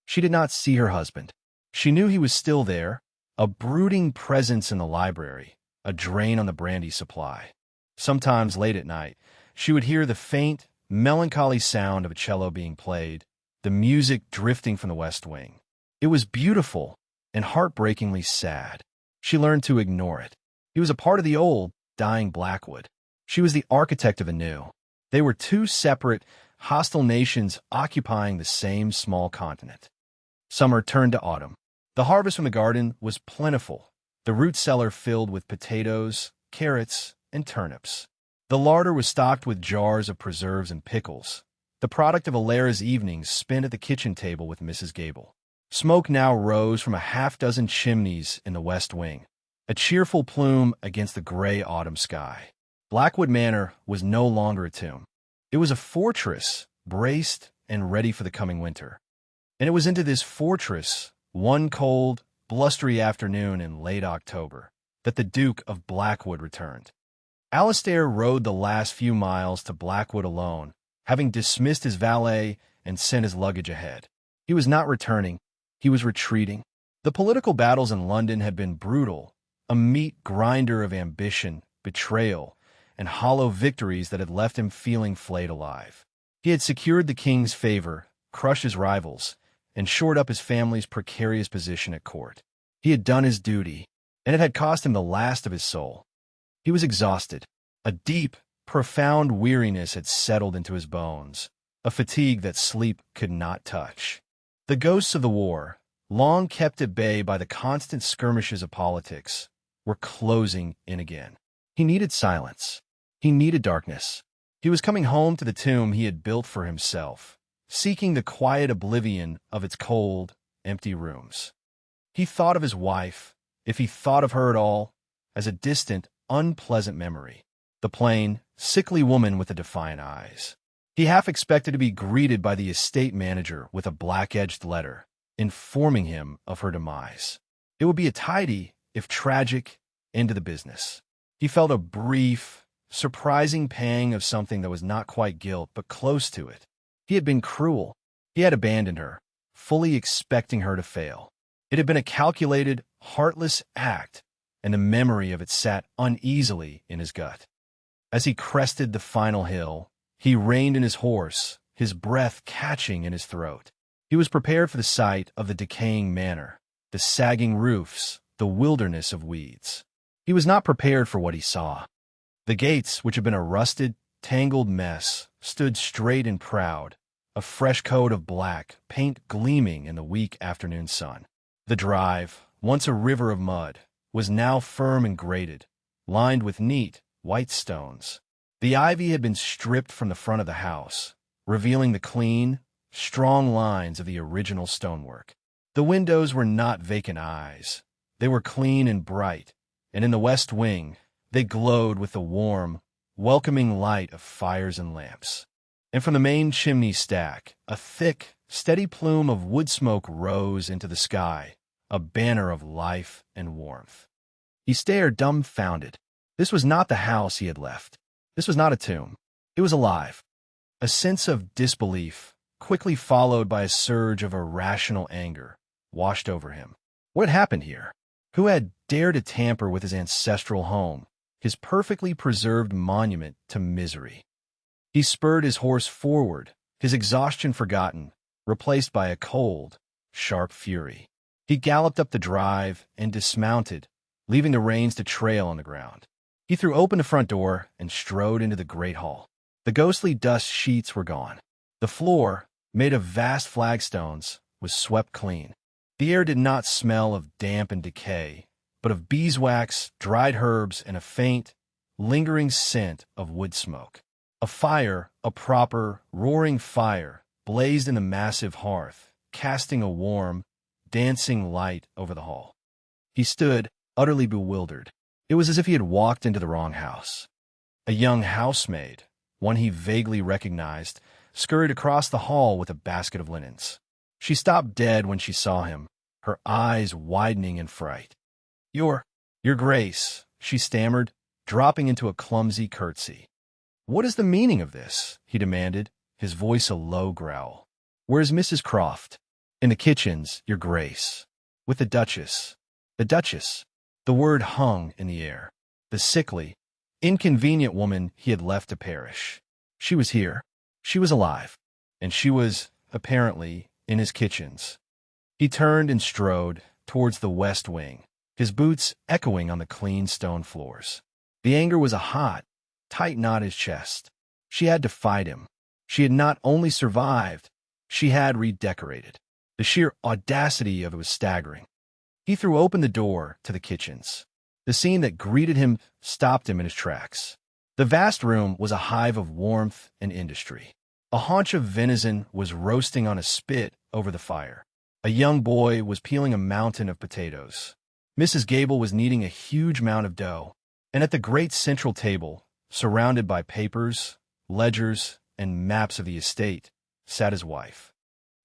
She did not see her husband. She knew he was still there, a brooding presence in the library, a drain on the brandy supply. Sometimes late at night, she would hear the faint, melancholy sound of a cello being played, the music drifting from the west wing. It was beautiful and heartbreakingly sad. She learned to ignore it. He was a part of the old, dying Blackwood. She was the architect of a new. They were two separate, hostile nations occupying the same small continent. Summer turned to autumn. The harvest from the garden was plentiful, the root cellar filled with potatoes, carrots, and turnips. The larder was stocked with jars of preserves and pickles, the product of Alara's evenings spent at the kitchen table with Mrs. Gable. Smoke now rose from a half-dozen chimneys in the west wing, a cheerful plume against the gray autumn sky. Blackwood Manor was no longer a tomb. It was a fortress, braced and ready for the coming winter. And it was into this fortress, one cold, blustery afternoon in late October, that the Duke of Blackwood returned. Alistair rode the last few miles to Blackwood alone, having dismissed his valet and sent his luggage ahead. He was not returning. He was retreating. The political battles in London had been brutal, a meat grinder of ambition, betrayal, and hollow victories that had left him feeling flayed alive. He had secured the king's favor, crushed his rivals, and shored up his family's precarious position at court. He had done his duty, and it had cost him the last of his soul. He was exhausted. A deep, profound weariness had settled into his bones, a fatigue that sleep could not touch. The ghosts of the war, long kept at bay by the constant skirmishes of politics, were closing in again. He needed silence. He needed darkness. He was coming home to the tomb he had built for himself, seeking the quiet oblivion of its cold, empty rooms. He thought of his wife, if he thought of her at all, as a distant, unpleasant memory, the plain, sickly woman with the defiant eyes. He half expected to be greeted by the estate manager with a black-edged letter, informing him of her demise. It would be a tidy, if tragic, end to the business. He felt a brief, surprising pang of something that was not quite guilt, but close to it. He had been cruel. He had abandoned her, fully expecting her to fail. It had been a calculated, heartless act, and the memory of it sat uneasily in his gut. As he crested the final hill, he reined in his horse, his breath catching in his throat. He was prepared for the sight of the decaying manor, the sagging roofs, the wilderness of weeds. He was not prepared for what he saw. The gates, which had been a rusted, tangled mess, stood straight and proud, a fresh coat of black, paint gleaming in the weak afternoon sun. The drive, once a river of mud, was now firm and graded, lined with neat, white stones. The ivy had been stripped from the front of the house, revealing the clean, strong lines of the original stonework. The windows were not vacant eyes. They were clean and bright, and in the west wing, they glowed with the warm, welcoming light of fires and lamps. and from the main chimney stack, a thick, steady plume of wood smoke rose into the sky, a banner of life and warmth. He stared dumbfounded. This was not the house he had left. This was not a tomb. It was alive. A sense of disbelief, quickly followed by a surge of irrational anger, washed over him. What had happened here? Who had dared to tamper with his ancestral home, his perfectly preserved monument to misery? He spurred his horse forward, his exhaustion forgotten, replaced by a cold, sharp fury. He galloped up the drive and dismounted, leaving the reins to trail on the ground. He threw open the front door and strode into the great hall. The ghostly dust sheets were gone. The floor, made of vast flagstones, was swept clean. The air did not smell of damp and decay, but of beeswax, dried herbs, and a faint, lingering scent of wood smoke. A fire, a proper, roaring fire, blazed in the massive hearth, casting a warm, dancing light over the hall. He stood, utterly bewildered. It was as if he had walked into the wrong house. A young housemaid, one he vaguely recognized, scurried across the hall with a basket of linens. She stopped dead when she saw him, her eyes widening in fright. Your Grace, she stammered, dropping into a clumsy curtsy. What is the meaning of this? He demanded, his voice a low growl. Where's Mrs. Croft? In the kitchens, Your Grace. With the Duchess. The Duchess. The word hung in the air. The sickly, inconvenient woman he had left to perish. She was here. She was alive. And she was, apparently, in his kitchens. He turned and strode towards the west wing, his boots echoing on the clean stone floors. The anger was a hot, tight knot in his chest. She had defied him. She had not only survived, she had redecorated. The sheer audacity of it was staggering. He threw open the door to the kitchens. The scene that greeted him stopped him in his tracks. The vast room was a hive of warmth and industry. A haunch of venison was roasting on a spit over the fire. A young boy was peeling a mountain of potatoes. Mrs. Gable was kneading a huge mound of dough. And at the great central table, surrounded by papers, ledgers, and maps of the estate, sat his wife.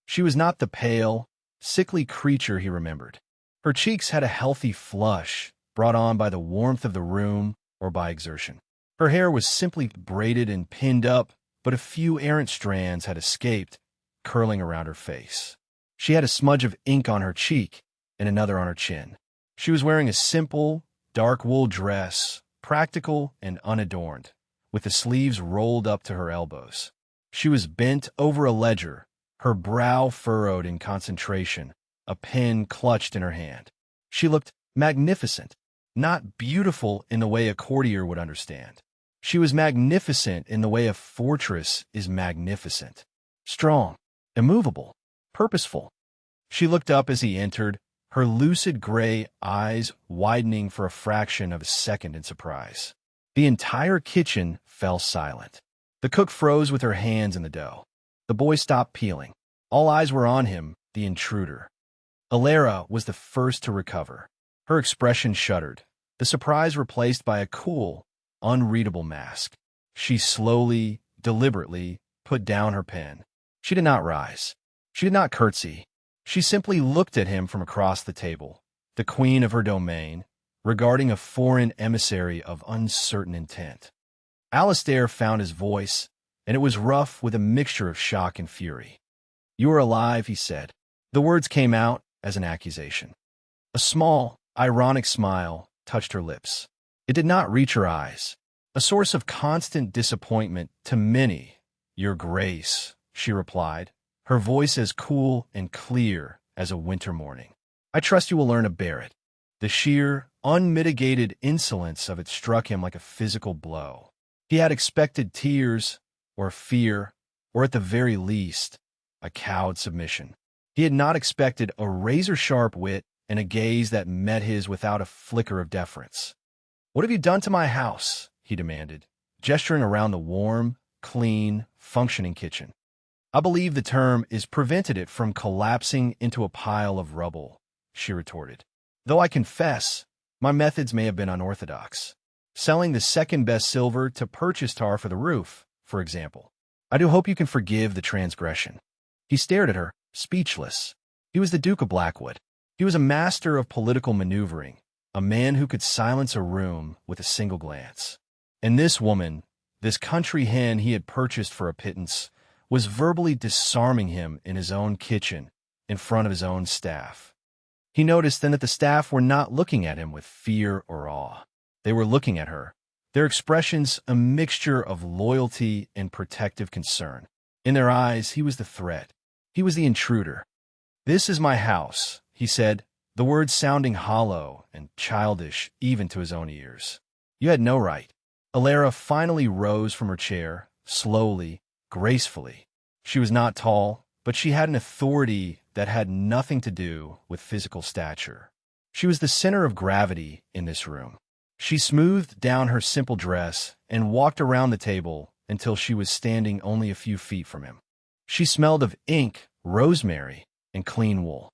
She was not the pale, sickly creature he remembered. Her cheeks had a healthy flush, brought on by the warmth of the room or by exertion. Her hair was simply braided and pinned up, but a few errant strands had escaped, curling around her face. She had a smudge of ink on her cheek and another on her chin. She was wearing a simple, dark wool dress, practical and unadorned, with the sleeves rolled up to her elbows. She was bent over a ledger, her brow furrowed in concentration, a pen clutched in her hand. She looked magnificent, not beautiful in the way a courtier would understand. She was magnificent in the way a fortress is magnificent. Strong, immovable, purposeful. She looked up as he entered, her lucid gray eyes widening for a fraction of a second in surprise. The entire kitchen fell silent. The cook froze with her hands in the dough. The boy stopped peeling. All eyes were on him, the intruder. Alara was the first to recover. Her expression shuddered, the surprise replaced by a cool, unreadable mask. She slowly, deliberately put down her pen. She did not rise. She did not curtsy. She simply looked at him from across the table, the queen of her domain, regarding a foreign emissary of uncertain intent. Alistair found his voice, and it was rough with a mixture of shock and fury. "You are alive," he said. The words came out as an accusation. A small, ironic smile touched her lips. It did not reach her eyes. A source of constant disappointment to many. "Your Grace," she replied, her voice as cool and clear as a winter morning. "I trust you will learn to bear it." The sheer, unmitigated insolence of it struck him like a physical blow. He had expected tears, or fear, or at the very least, a cowed submission. He had not expected a razor-sharp wit and a gaze that met his without a flicker of deference. "What have you done to my house?" he demanded, gesturing around the warm, clean, functioning kitchen. "I believe the term is prevented it from collapsing into a pile of rubble," she retorted. "Though I confess, my methods may have been unorthodox. Selling the second-best silver to purchase tar for the roof, for example." I do hope you can forgive the transgression." He stared at her, speechless. He was the Duke of Blackwood. He was a master of political maneuvering, a man who could silence a room with a single glance. And this woman, this country hen he had purchased for a pittance, was verbally disarming him in his own kitchen, in front of his own staff. He noticed then that the staff were not looking at him with fear or awe. They were looking at her, their expressions a mixture of loyalty and protective concern. In their eyes, he was the threat. He was the intruder. "This is my house," he said, the words sounding hollow and childish even to his own ears. "You had no right." Alara finally rose from her chair, slowly, gracefully. She was not tall, but she had an authority that had nothing to do with physical stature. She was the center of gravity in this room. She smoothed down her simple dress and walked around the table until she was standing only a few feet from him. She smelled of ink, rosemary, and clean wool.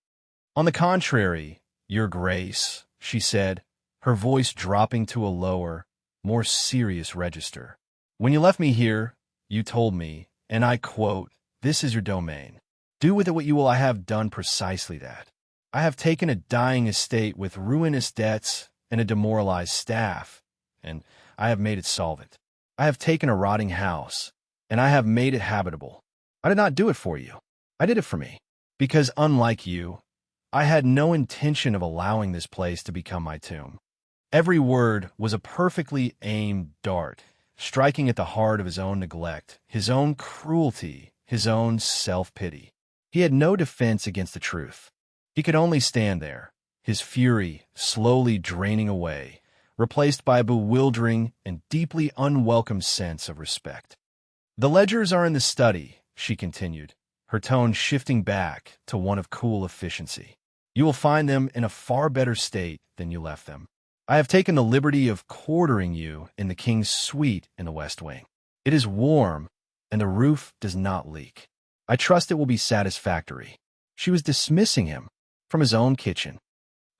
"On the contrary, Your Grace," she said, her voice dropping to a lower, more serious register. "When you left me here, you told me, and I quote, 'This is your domain. Do with it what you will.' I have done precisely that. I have taken a dying estate with ruinous debts and a demoralized staff, and I have made it solvent. I have taken a rotting house, and I have made it habitable. I did not do it for you. I did it for me, because unlike you, I had no intention of allowing this place to become my tomb." Every word was a perfectly aimed dart, striking at the heart of his own neglect, his own cruelty, his own self-pity. He had no defense against the truth. He could only stand there, his fury slowly draining away, replaced by a bewildering and deeply unwelcome sense of respect. "The ledgers are in the study," she continued, her tone shifting back to one of cool efficiency. "You will find them in a far better state than you left them. I have taken the liberty of quartering you in the king's suite in the West Wing. It is warm, and the roof does not leak. I trust it will be satisfactory." She was dismissing him from his own kitchen.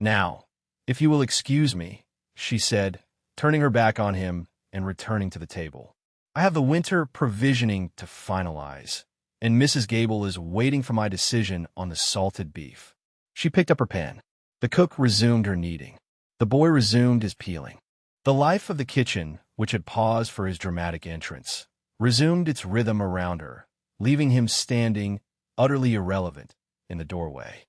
"Now, if you will excuse me," she said, turning her back on him and returning to the table. "I have the winter provisioning to finalize, and Mrs. Gable is waiting for my decision on the salted beef." She picked up her pen. The cook resumed her kneading. The boy resumed his peeling. The life of the kitchen, which had paused for his dramatic entrance, resumed its rhythm around her, leaving him standing, utterly irrelevant, in the doorway.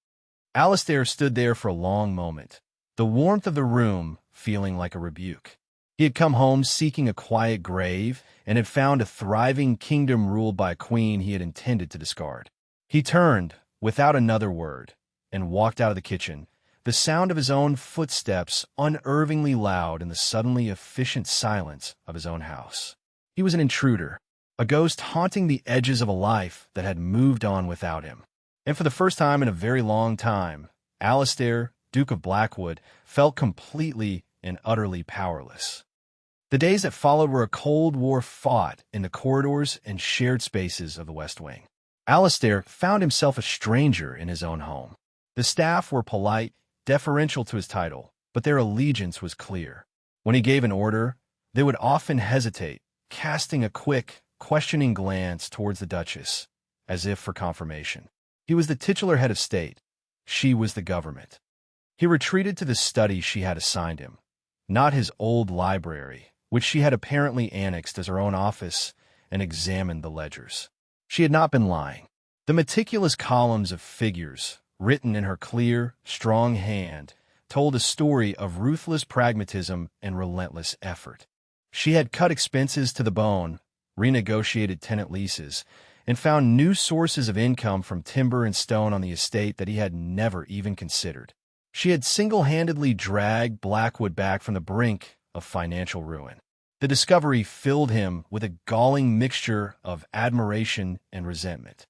Alistair stood there for a long moment, the warmth of the room feeling like a rebuke. He had come home seeking a quiet grave and had found a thriving kingdom ruled by a queen he had intended to discard. He turned, without another word, and walked out of the kitchen, the sound of his own footsteps unnervingly loud in the suddenly efficient silence of his own house. He was an intruder, a ghost haunting the edges of a life that had moved on without him. And for the first time in a very long time, Alistair, Duke of Blackwood, felt completely and utterly powerless. The days that followed were a cold war fought in the corridors and shared spaces of the West Wing. Alistair found himself a stranger in his own home. The staff were polite, deferential to his title, but their allegiance was clear. When he gave an order, they would often hesitate, casting a quick, questioning glance towards the Duchess, as if for confirmation. He was the titular head of state. She was the government. He retreated to the study she had assigned him, not his old library, which she had apparently annexed as her own office, and examined the ledgers. She had not been lying. The meticulous columns of figures, written in her clear, strong hand, told a story of ruthless pragmatism and relentless effort. She had cut expenses to the bone, renegotiated tenant leases, and found new sources of income from timber and stone on the estate that he had never even considered. She had single-handedly dragged Blackwood back from the brink of financial ruin. The discovery filled him with a galling mixture of admiration and resentment.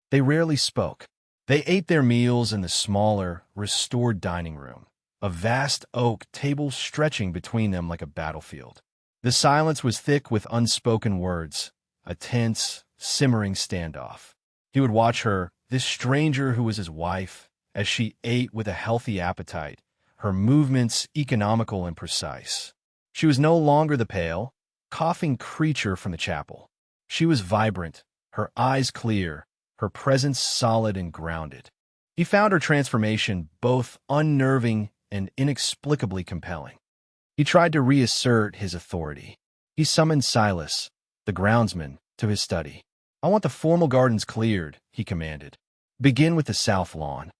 They rarely spoke. They ate their meals in the smaller, restored dining room, a vast oak table stretching between them like a battlefield. The silence was thick with unspoken words, a tense, simmering standoff. He would watch her, this stranger who was his wife, as she ate with a healthy appetite, her movements economical and precise. She was no longer the pale, coughing creature from the chapel. She was vibrant, her eyes clear, her presence solid and grounded. He found her transformation both unnerving and inexplicably compelling. He tried to reassert his authority. He summoned Silas, the groundsman, to his study. "I want the formal gardens cleared," he commanded. "Begin with the south lawn."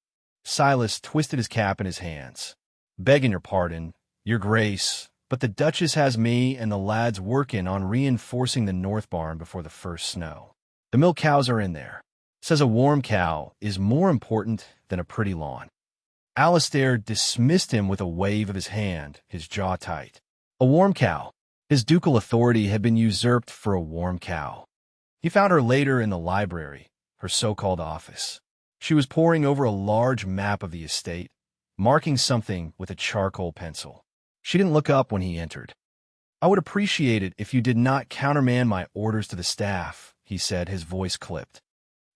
Silas twisted his cap in his hands. "Begging your pardon, your grace, but the Duchess has me and the lads working on reinforcing the north barn before the first snow. The milk cows are in there. Says a warm cow is more important than a pretty lawn." Alistair dismissed him with a wave of his hand, his jaw tight. A warm cow. His ducal authority had been usurped for a warm cow. He found her later in the library, her so-called office. She was poring over a large map of the estate, marking something with a charcoal pencil. She didn't look up when he entered. "I would appreciate it if you did not countermand my orders to the staff," he said, his voice clipped.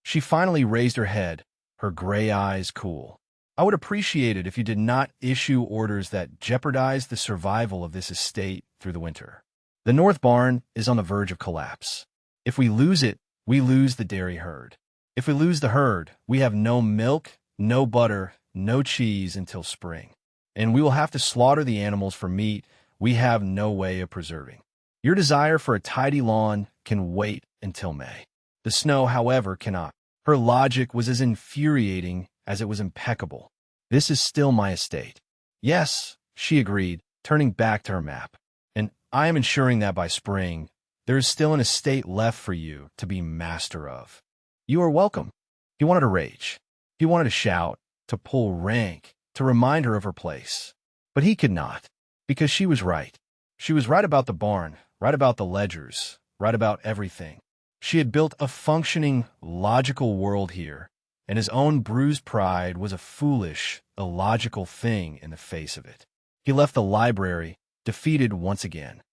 She finally raised her head, her gray eyes cool. "I would appreciate it if you did not issue orders that jeopardize the survival of this estate through the winter. The north barn is on the verge of collapse. If we lose it, we lose the dairy herd. If we lose the herd, we have no milk, no butter, no cheese until spring. And we will have to slaughter the animals for meat we have no way of preserving. Your desire for a tidy lawn can wait until May. The snow, however, cannot." Her logic was as infuriating as it was impeccable. "This is still my estate." "Yes," she agreed, turning back to her map. "And I am ensuring that by spring, there is still an estate left for you to be master of." "You are welcome." He wanted to rage. He wanted to shout, to pull rank, to remind her of her place. But he could not, because she was right. She was right about the barn, right about the ledgers, right about everything. She had built a functioning, logical world here, and his own bruised pride was a foolish, illogical thing in the face of it. He left the library, defeated once again.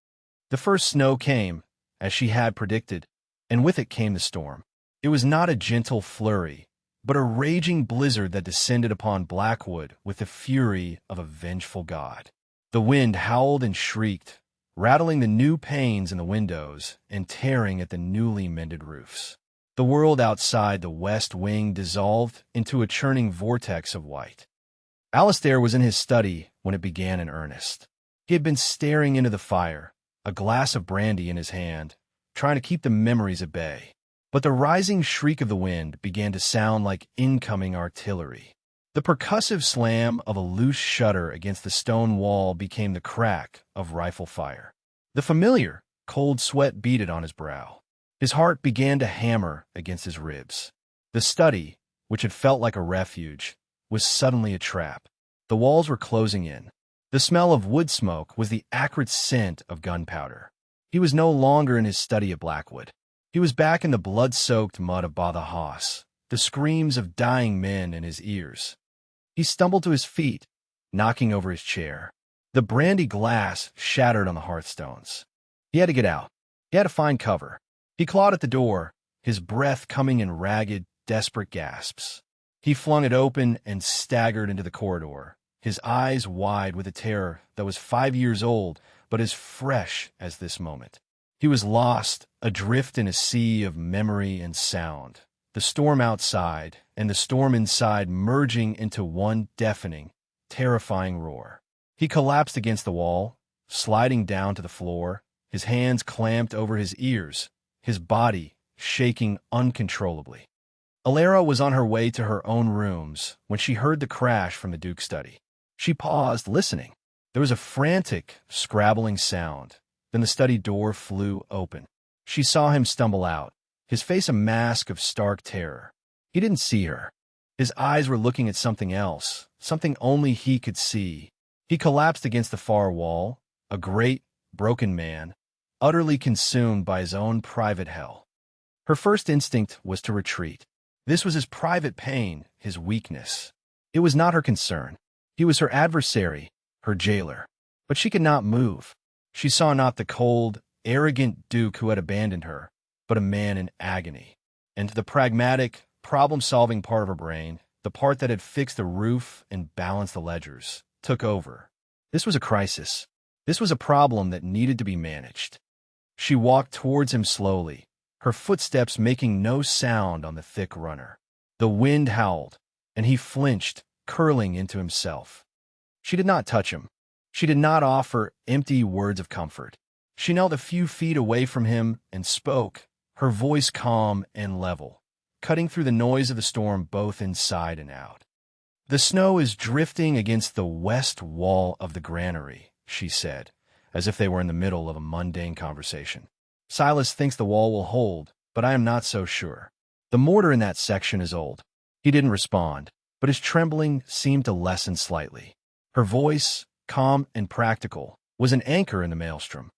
The first snow came, as she had predicted, and with it came the storm. It was not a gentle flurry, but a raging blizzard that descended upon Blackwood with the fury of a vengeful god. The wind howled and shrieked, rattling the new panes in the windows and tearing at the newly mended roofs. The world outside the west wing dissolved into a churning vortex of white. Alistair was in his study when it began in earnest. He had been staring into the fire, a glass of brandy in his hand, trying to keep the memories at bay. But the rising shriek of the wind began to sound like incoming artillery. The percussive slam of a loose shutter against the stone wall became the crack of rifle fire. The familiar, cold sweat beaded on his brow. His heart began to hammer against his ribs. The study, which had felt like a refuge, was suddenly a trap. The walls were closing in. The smell of wood smoke was the acrid scent of gunpowder. He was no longer in his study at Blackwood. He was back in the blood-soaked mud of Badajoz, the screams of dying men in his ears. He stumbled to his feet, knocking over his chair. The brandy glass shattered on the hearthstones. He had to get out. He had to find cover. He clawed at the door, his breath coming in ragged, desperate gasps. He flung it open and staggered into the corridor, his eyes wide with a terror that was 5 years old but as fresh as this moment. He was lost, adrift in a sea of memory and sound, the storm outside and the storm inside merging into one deafening, terrifying roar. He collapsed against the wall, sliding down to the floor, his hands clamped over his ears, his body shaking uncontrollably. Alara was on her way to her own rooms when she heard the crash from the Duke's study. She paused, listening. There was a frantic, scrabbling sound. Then the study door flew open. She saw him stumble out, his face a mask of stark terror. He didn't see her. His eyes were looking at something else, something only he could see. He collapsed against the far wall, a great, broken man, utterly consumed by his own private hell. Her first instinct was to retreat. This was his private pain, his weakness. It was not her concern. He was her adversary, her jailer. But she could not move. She saw not the cold, arrogant Duke who had abandoned her, but a man in agony. And the pragmatic, problem-solving part of her brain, the part that had fixed the roof and balanced the ledgers, took over. This was a crisis. This was a problem that needed to be managed. She walked towards him slowly, her footsteps making no sound on the thick runner. The wind howled, and he flinched, curling into himself. She did not touch him. She did not offer empty words of comfort. She knelt a few feet away from him and spoke, her voice calm and level, cutting through the noise of the storm both inside and out. "The snow is drifting against the west wall of the granary," she said, as if they were in the middle of a mundane conversation. "Silas thinks the wall will hold, but I am not so sure. The mortar in that section is old." He didn't respond, but his trembling seemed to lessen slightly. Her voice, calm and practical, was an anchor in the maelstrom.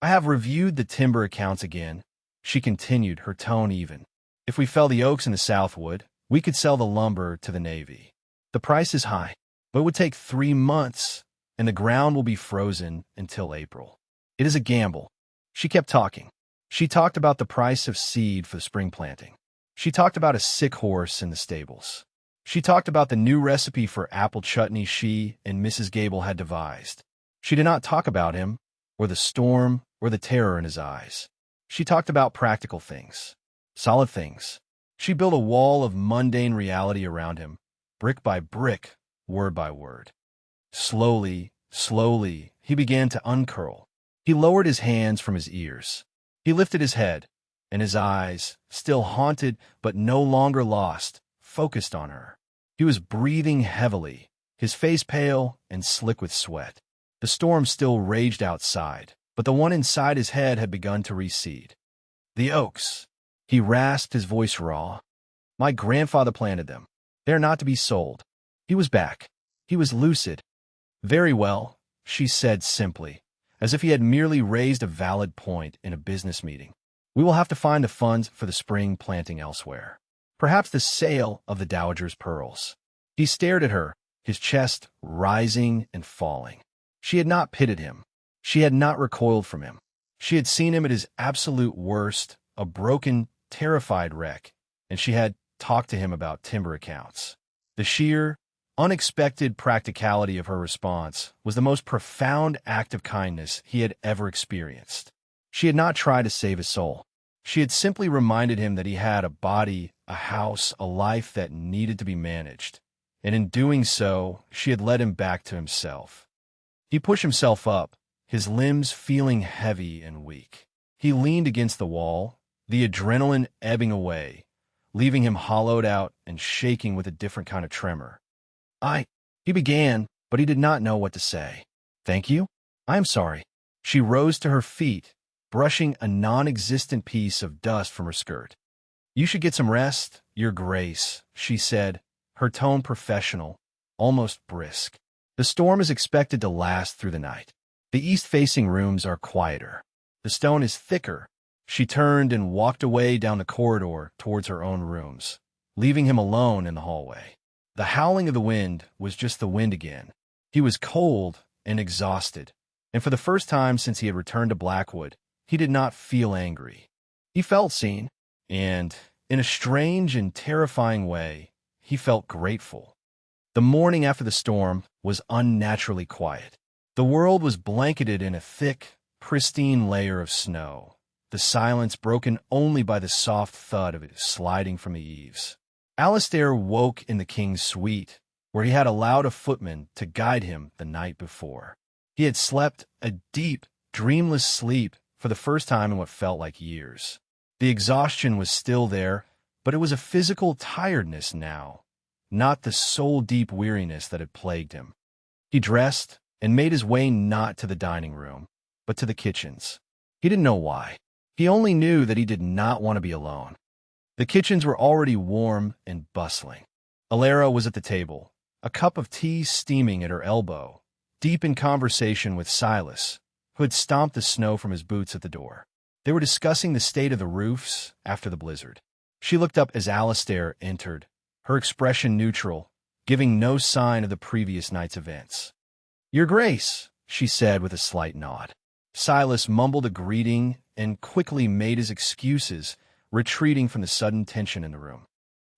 "I have reviewed the timber accounts again," she continued, her tone even. "If we fell the oaks in the Southwood, we could sell the lumber to the Navy. The price is high, but it would take 3 months, and the ground will be frozen until April. It is a gamble." She kept talking. She talked about the price of seed for the spring planting. She talked about a sick horse in the stables. She talked about the new recipe for apple chutney she and Mrs. Gable had devised. She did not talk about him, or the storm, or the terror in his eyes. She talked about practical things, solid things. She built a wall of mundane reality around him, brick by brick, word by word. Slowly, slowly, he began to uncurl. He lowered his hands from his ears. He lifted his head, and his eyes, still haunted but no longer lost, focused on her. He was breathing heavily, his face pale and slick with sweat. The storm still raged outside, but the one inside his head had begun to recede. "The oaks," he rasped, his voice raw. "My grandfather planted them. They are not to be sold." He was back. He was lucid. "Very well," she said simply, as if he had merely raised a valid point in a business meeting. "We will have to find the funds for the spring planting elsewhere. Perhaps the sale of the Dowager's pearls." He stared at her, his chest rising and falling. She had not pitied him. She had not recoiled from him. She had seen him at his absolute worst, a broken, terrified wreck, and she had talked to him about timber accounts. The sheer, unexpected practicality of her response was the most profound act of kindness he had ever experienced. She had not tried to save his soul. She had simply reminded him that he had a body, a house, a life that needed to be managed, and in doing so, she had led him back to himself. He pushed himself up, his limbs feeling heavy and weak. He leaned against the wall, the adrenaline ebbing away, leaving him hollowed out and shaking with a different kind of tremor. He began, but he did not know what to say. "Thank you? I am sorry." She rose to her feet, brushing a non-existent piece of dust from her skirt. "You should get some rest, Your Grace," she said, her tone professional, almost brisk. "The storm is expected to last through the night. The east-facing rooms are quieter. The stone is thicker." She turned and walked away down the corridor towards her own rooms, leaving him alone in the hallway. The howling of the wind was just the wind again. He was cold and exhausted, and for the first time since he had returned to Blackwood, he did not feel angry. He felt seen, and, in a strange and terrifying way, he felt grateful. The morning after the storm was unnaturally quiet. The world was blanketed in a thick, pristine layer of snow, the silence broken only by the soft thud of it sliding from the eaves. Alistair woke in the king's suite, where he had allowed a footman to guide him the night before. He had slept a deep, dreamless sleep for the first time in what felt like years. The exhaustion was still there, but it was a physical tiredness now, not the soul-deep weariness that had plagued him. He dressed and made his way not to the dining room, but to the kitchens. He didn't know why. He only knew that he did not want to be alone. The kitchens were already warm and bustling. Alara was at the table, a cup of tea steaming at her elbow, deep in conversation with Silas, who had stomped the snow from his boots at the door. They were discussing the state of the roofs after the blizzard. She looked up as Alistair entered, her expression neutral, giving no sign of the previous night's events. "Your Grace," she said with a slight nod. Silas mumbled a greeting and quickly made his excuses, retreating from the sudden tension in the room.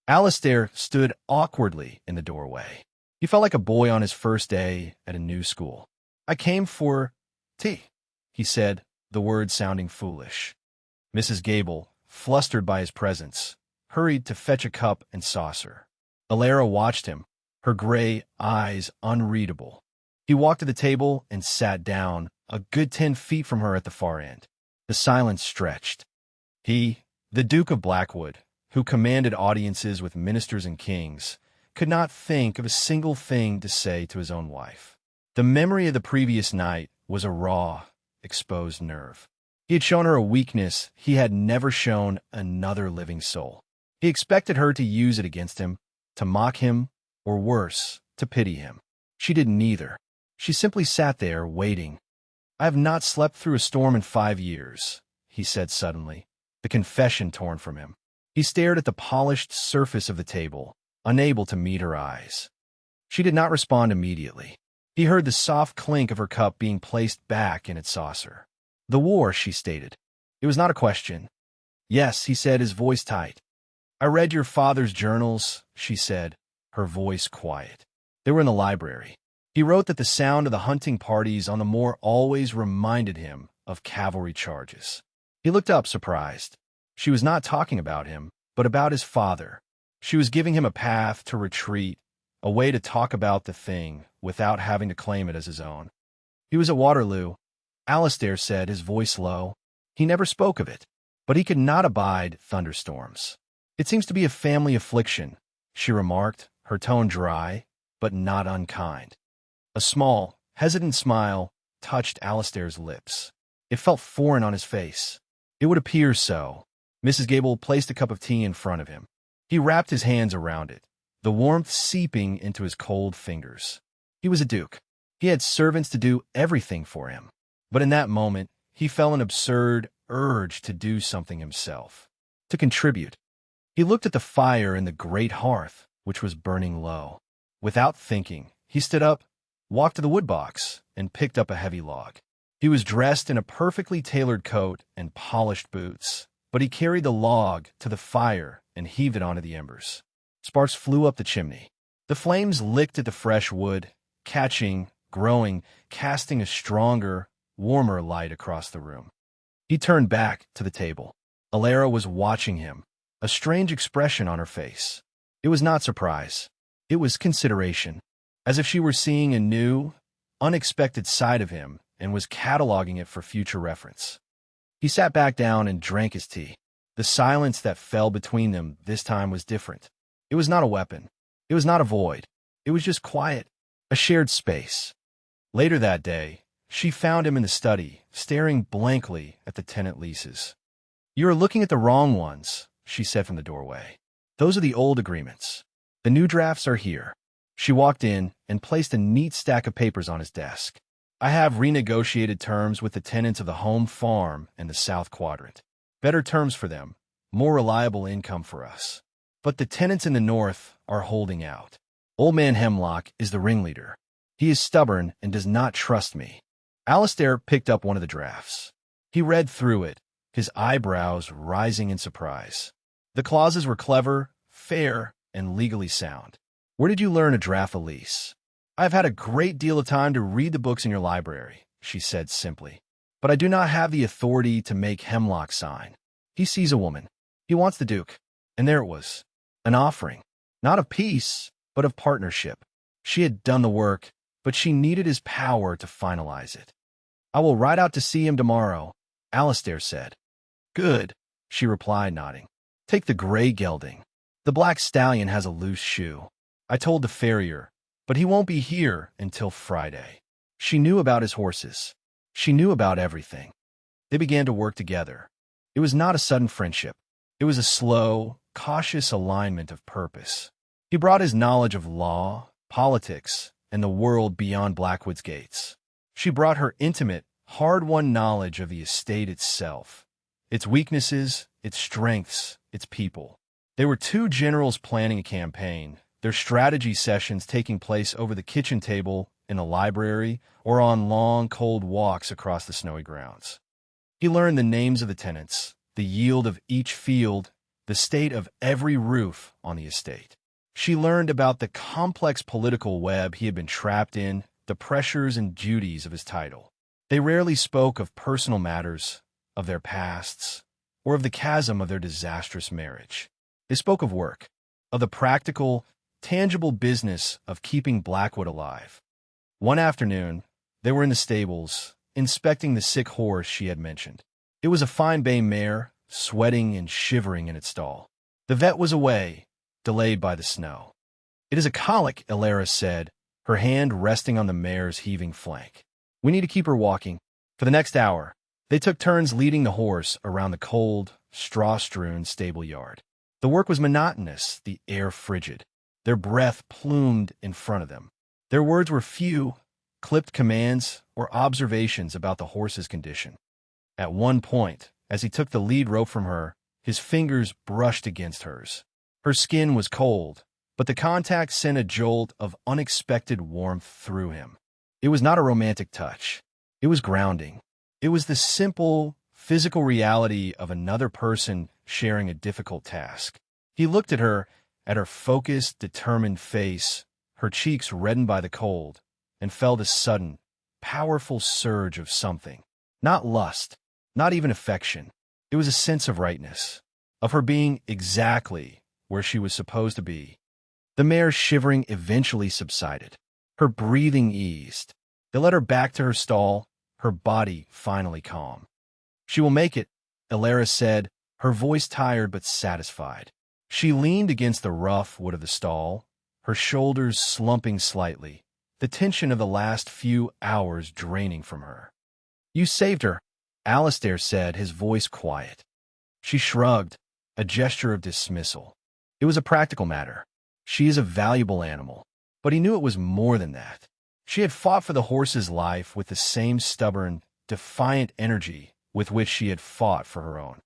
Alistair stood awkwardly in the doorway. He felt like a boy on his first day at a new school. "I came for tea," he said, the words sounding foolish. Mrs. Gable, flustered by his presence, hurried to fetch a cup and saucer. Alara watched him, her gray eyes unreadable. He walked to the table and sat down, a good 10 feet from her at the far end. The silence stretched. He, the Duke of Blackwood, who commanded audiences with ministers and kings, could not think of a single thing to say to his own wife. The memory of the previous night was a raw, exposed nerve. He had shown her a weakness he had never shown another living soul. He expected her to use it against him, to mock him, or worse, to pity him. She did neither. She simply sat there, waiting. "I have not slept through a storm in 5 years," he said suddenly, the confession torn from him. He stared at the polished surface of the table, unable to meet her eyes. She did not respond immediately. He heard the soft clink of her cup being placed back in its saucer. "The war," she stated. It was not a question. "Yes," he said, his voice tight. "I read your father's journals," she said, her voice quiet. They were in the library. He wrote that the sound of the hunting parties on the moor always reminded him of cavalry charges. He looked up, surprised. She was not talking about him, but about his father. She was giving him a path to retreat, a way to talk about the thing without having to claim it as his own. "He was at Waterloo," Alistair said, his voice low. He never spoke of it, but he could not abide thunderstorms. "It seems to be a family affliction," she remarked, her tone dry, but not unkind. A small, hesitant smile touched Alistair's lips. It felt foreign on his face. It would appear so. Mrs. Gable placed a cup of tea in front of him. He wrapped his hands around it, the warmth seeping into his cold fingers. He was a duke. He had servants to do everything for him. But in that moment, he felt an absurd urge to do something himself, to contribute. He looked at the fire in the great hearth, which was burning low. Without thinking, he stood up, walked to the woodbox, and picked up a heavy log. He was dressed in a perfectly tailored coat and polished boots, but he carried the log to the fire and heaved it onto the embers. Sparks flew up the chimney. The flames licked at the fresh wood, catching, growing, casting a stronger, warmer light across the room. He turned back to the table. Alara was watching him, a strange expression on her face. It was not surprise. It was consideration, as if she were seeing a new, unexpected side of him and was cataloging it for future reference. He sat back down and drank his tea. The silence that fell between them this time was different. It was not a weapon. It was not a void. It was just quiet, a shared space. Later that day, she found him in the study, staring blankly at the tenant leases. "You are looking at the wrong ones," she said from the doorway. "Those are the old agreements. The new drafts are here." She walked in and placed a neat stack of papers on his desk. "I have renegotiated terms with the tenants of the home farm and the South Quadrant. Better terms for them, more reliable income for us. But the tenants in the North are holding out. Old Man Hemlock is the ringleader. He is stubborn and does not trust me." Alistair picked up one of the drafts. He read through it, his eyebrows rising in surprise. The clauses were clever, fair, and legally sound. "Where did you learn to draft a lease?" "I have had a great deal of time to read the books in your library," she said simply. "But I do not have the authority to make Hemlock sign. He sees a woman. He wants the Duke." And there it was, an offering, not of peace, but of partnership. She had done the work, but she needed his power to finalize it. "I will ride out to see him tomorrow," Alistair said. "Good," she replied, nodding. "Take the gray gelding. The black stallion has a loose shoe. I told the farrier, but he won't be here until Friday." She knew about his horses. She knew about everything. They began to work together. It was not a sudden friendship. It was a slow, cautious alignment of purpose. He brought his knowledge of law, politics, and the world beyond Blackwood's gates. She brought her intimate, hard-won knowledge of the estate itself, its weaknesses, its strengths, its people. They were two generals planning a campaign, their strategy sessions taking place over the kitchen table in the library or on long, cold walks across the snowy grounds. He learned the names of the tenants, the yield of each field, the state of every roof on the estate. She learned about the complex political web he had been trapped in, the pressures and duties of his title. They rarely spoke of personal matters, of their pasts, or of the chasm of their disastrous marriage. They spoke of work, of the practical, tangible business of keeping Blackwood alive. One afternoon, they were in the stables, inspecting the sick horse she had mentioned. It was a fine bay mare, sweating and shivering in its stall. The vet was away, delayed by the snow. "It is a colic," Elara said, her hand resting on the mare's heaving flank. "We need to keep her walking." For the next hour, they took turns leading the horse around the cold, straw-strewn stable yard. The work was monotonous, the air frigid, their breath plumed in front of them. Their words were few, clipped commands or observations about the horse's condition. At one point, as he took the lead rope from her, his fingers brushed against hers. Her skin was cold, but the contact sent a jolt of unexpected warmth through him. It was not a romantic touch. It was grounding. It was the simple, physical reality of another person sharing a difficult task. He looked at her focused, determined face, her cheeks reddened by the cold, and felt a sudden, powerful surge of something. Not lust, not even affection. It was a sense of rightness, of her being exactly where she was supposed to be. The mare's shivering eventually subsided. Her breathing eased. They led her back to her stall, her body finally calm. "She will make it," Elara said, her voice tired but satisfied. She leaned against the rough wood of the stall, her shoulders slumping slightly, the tension of the last few hours draining from her. "You saved her," Alistair said, his voice quiet. She shrugged, a gesture of dismissal. It was a practical matter. She is a valuable animal. But he knew it was more than that. She had fought for the horse's life with the same stubborn, defiant energy with which she had fought for her own.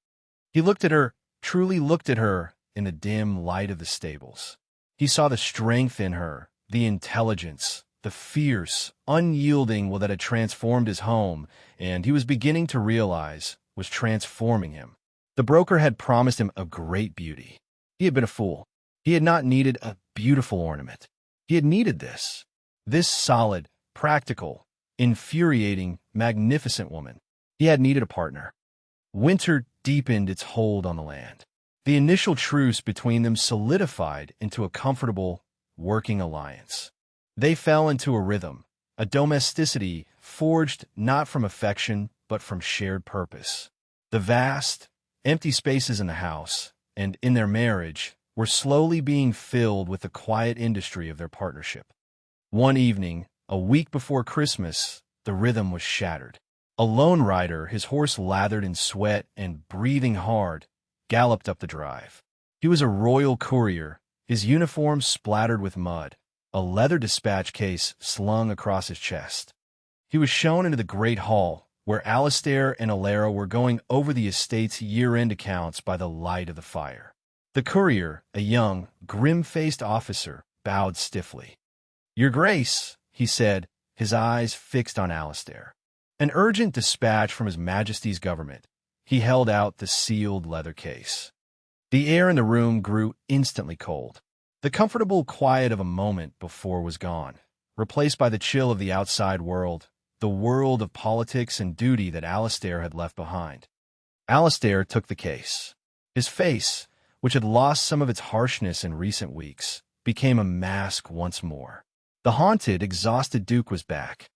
He looked at her, truly looked at her, in the dim light of the stables. He saw the strength in her, the intelligence, the fierce, unyielding will that had transformed his home, and he was beginning to realize was transforming him. The broker had promised him a great beauty. He had been a fool. He had not needed a beautiful ornament. He had needed this solid, practical, infuriating, magnificent woman. He had needed a partner. Winter deepened its hold on the land. The initial truce between them solidified into a comfortable, working alliance. They fell into a rhythm, a domesticity forged not from affection but from shared purpose. The vast, empty spaces in the house, and in their marriage, were slowly being filled with the quiet industry of their partnership. One evening, a week before Christmas, the rhythm was shattered. A lone rider, his horse lathered in sweat and breathing hard, galloped up the drive. He was a royal courier, his uniform splattered with mud, a leather dispatch case slung across his chest. He was shown into the great hall, where Alistair and Elara were going over the estate's year-end accounts by the light of the fire. The courier, a young, grim-faced officer, bowed stiffly. "Your Grace," he said, his eyes fixed on Alistair. "An urgent dispatch from His Majesty's government." He held out the sealed leather case. The air in the room grew instantly cold. The comfortable quiet of a moment before was gone, replaced by the chill of the outside world, the world of politics and duty that Alistair had left behind. Alistair took the case. His face, which had lost some of its harshness in recent weeks, became a mask once more. The haunted, exhausted Duke was back.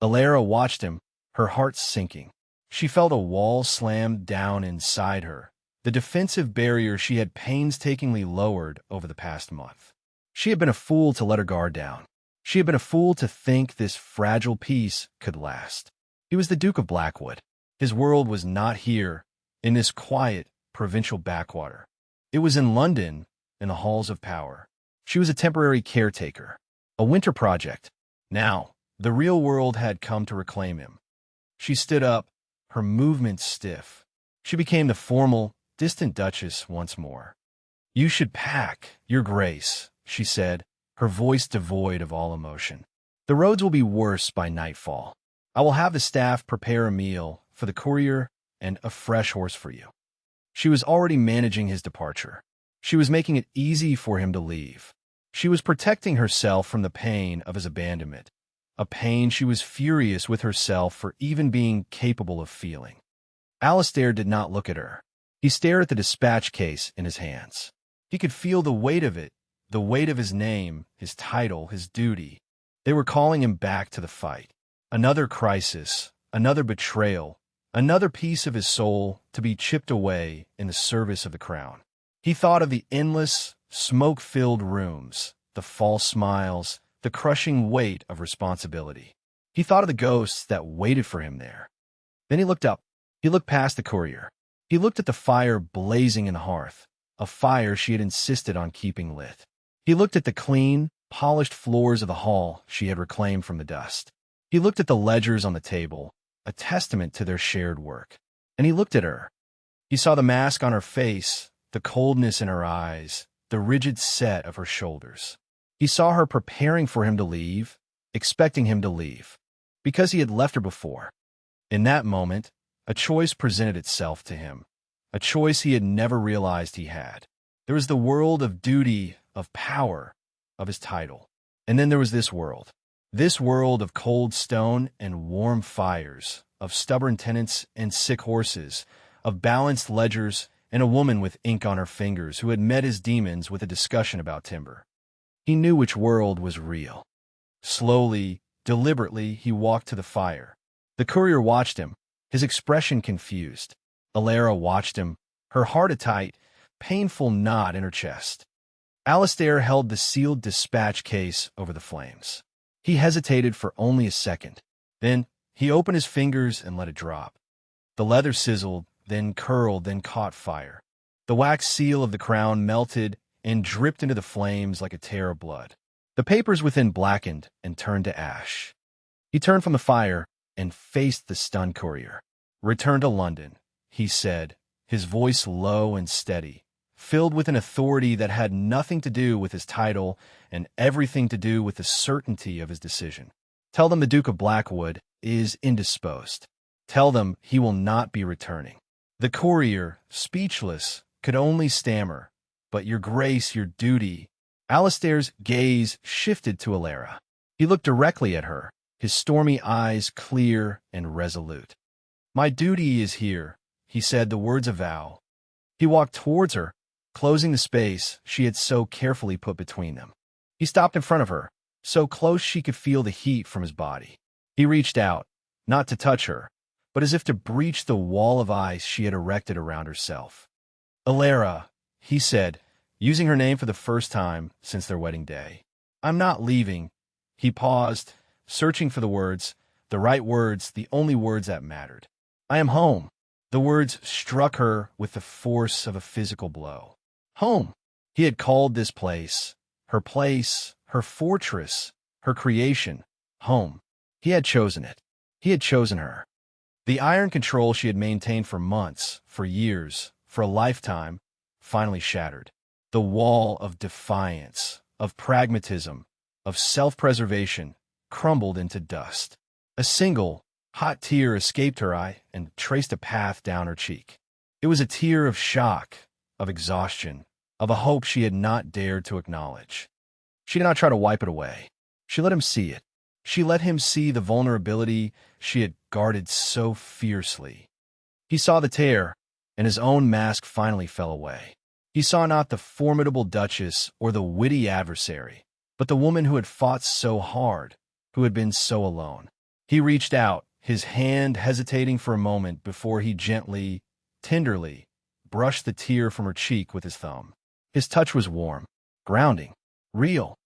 Elara watched him, her heart sinking. She felt a wall slam down inside her, the defensive barrier she had painstakingly lowered over the past month. She had been a fool to let her guard down. She had been a fool to think this fragile peace could last. He was the Duke of Blackwood. His world was not here, in this quiet, provincial backwater. It was in London, in the halls of power. She was a temporary caretaker, a winter project. Now, the real world had come to reclaim him. She stood up, her movements stiff. She became the formal, distant Duchess once more. "You should pack, Your Grace," she said, her voice devoid of all emotion. "The roads will be worse by nightfall. I will have the staff prepare a meal for the courier and a fresh horse for you." She was already managing his departure. She was making it easy for him to leave. She was protecting herself from the pain of his abandonment, a pain she was furious with herself for even being capable of feeling. Alistair did not look at her. He stared at the dispatch case in his hands. He could feel the weight of it, the weight of his name, his title, his duty. They were calling him back to the fight. Another crisis, another betrayal, another piece of his soul to be chipped away in the service of the crown. He thought of the endless, smoke-filled rooms, the false smiles, the crushing weight of responsibility. He thought of the ghosts that waited for him there. Then he looked up. He looked past the courier. He looked at the fire blazing in the hearth, a fire she had insisted on keeping lit. He looked at the clean, polished floors of the hall she had reclaimed from the dust. He looked at the ledgers on the table, a testament to their shared work. And he looked at her. He saw the mask on her face, the coldness in her eyes, the rigid set of her shoulders. He saw her preparing for him to leave, expecting him to leave, because he had left her before. In that moment, a choice presented itself to him, a choice he had never realized he had. There was the world of duty, of power, of his title. And then there was this world of cold stone and warm fires, of stubborn tenants and sick horses, of balanced ledgers and a woman with ink on her fingers who had met his demons with a discussion about timber. He knew which world was real. Slowly, deliberately, he walked to the fire. The courier watched him, his expression confused. Alara watched him, her heart a tight, painful knot in her chest. Alistair held the sealed dispatch case over the flames. He hesitated for only a second. Then he opened his fingers and let it drop. The leather sizzled, then curled, then caught fire. The wax seal of the crown melted and dripped into the flames like a tear of blood. The papers within blackened and turned to ash. He turned from the fire and faced the stunned courier. "Return to London," he said, his voice low and steady, filled with an authority that had nothing to do with his title and everything to do with the certainty of his decision. "Tell them the Duke of Blackwood is indisposed. Tell them he will not be returning." The courier, speechless, could only stammer, "But your grace, your duty." Alistair's gaze shifted to Alara. He looked directly at her, his stormy eyes clear and resolute. "My duty is here," he said, the words a vow. He walked towards her, closing the space she had so carefully put between them. He stopped in front of her, so close she could feel the heat from his body. He reached out, not to touch her, but as if to breach the wall of ice she had erected around herself. "Alara," he said, using her name for the first time since their wedding day. "I'm not leaving." He paused, searching for the words, the right words, the only words that mattered. "I am home." The words struck her with the force of a physical blow. Home. He had called this place, her fortress, her creation, home. He had chosen it. He had chosen her. The iron control she had maintained for months, for years, for a lifetime, finally shattered. The wall of defiance, of pragmatism, of self-preservation crumbled into dust. A single, hot tear escaped her eye and traced a path down her cheek. It was a tear of shock, of exhaustion, of a hope she had not dared to acknowledge. She did not try to wipe it away. She let him see it. She let him see the vulnerability she had guarded so fiercely. He saw the tear, and his own mask finally fell away. He saw not the formidable duchess or the witty adversary, but the woman who had fought so hard, who had been so alone. He reached out, his hand hesitating for a moment before he gently, tenderly, brushed the tear from her cheek with his thumb. His touch was warm, grounding, real.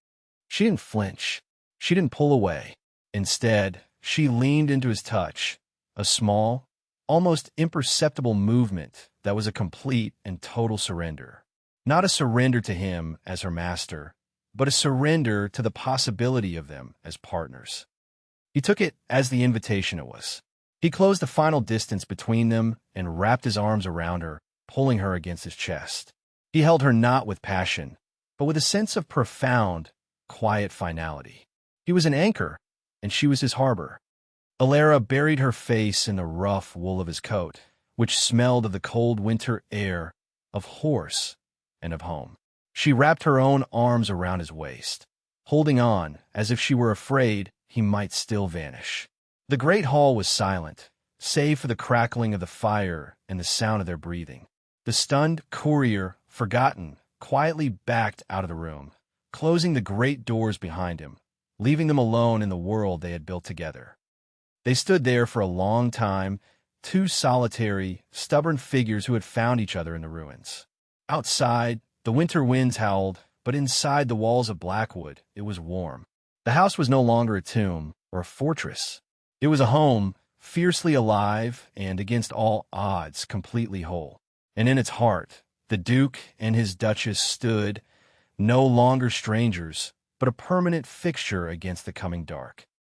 She didn't flinch. She didn't pull away. Instead, she leaned into his touch, a small, almost imperceptible movement that was a complete and total surrender. Not a surrender to him as her master, but a surrender to the possibility of them as partners. He took it as the invitation it was. He closed the final distance between them and wrapped his arms around her, pulling her against his chest. He held her not with passion, but with a sense of profound, quiet finality. He was an anchor, and she was his harbor. Alara buried her face in the rough wool of his coat, which smelled of the cold winter air, of horse, and of home. She wrapped her own arms around his waist, holding on as if she were afraid he might still vanish. The great hall was silent, save for the crackling of the fire and the sound of their breathing. The stunned courier, forgotten, quietly backed out of the room, closing the great doors behind him, leaving them alone in the world they had built together. They stood there for a long time, two solitary, stubborn figures who had found each other in the ruins. Outside, the winter winds howled, but inside the walls of Blackwood, it was warm. The house was no longer a tomb or a fortress. It was a home, fiercely alive and, against all odds, completely whole. And in its heart, the Duke and his Duchess stood, no longer strangers, but a permanent fixture against the coming dark.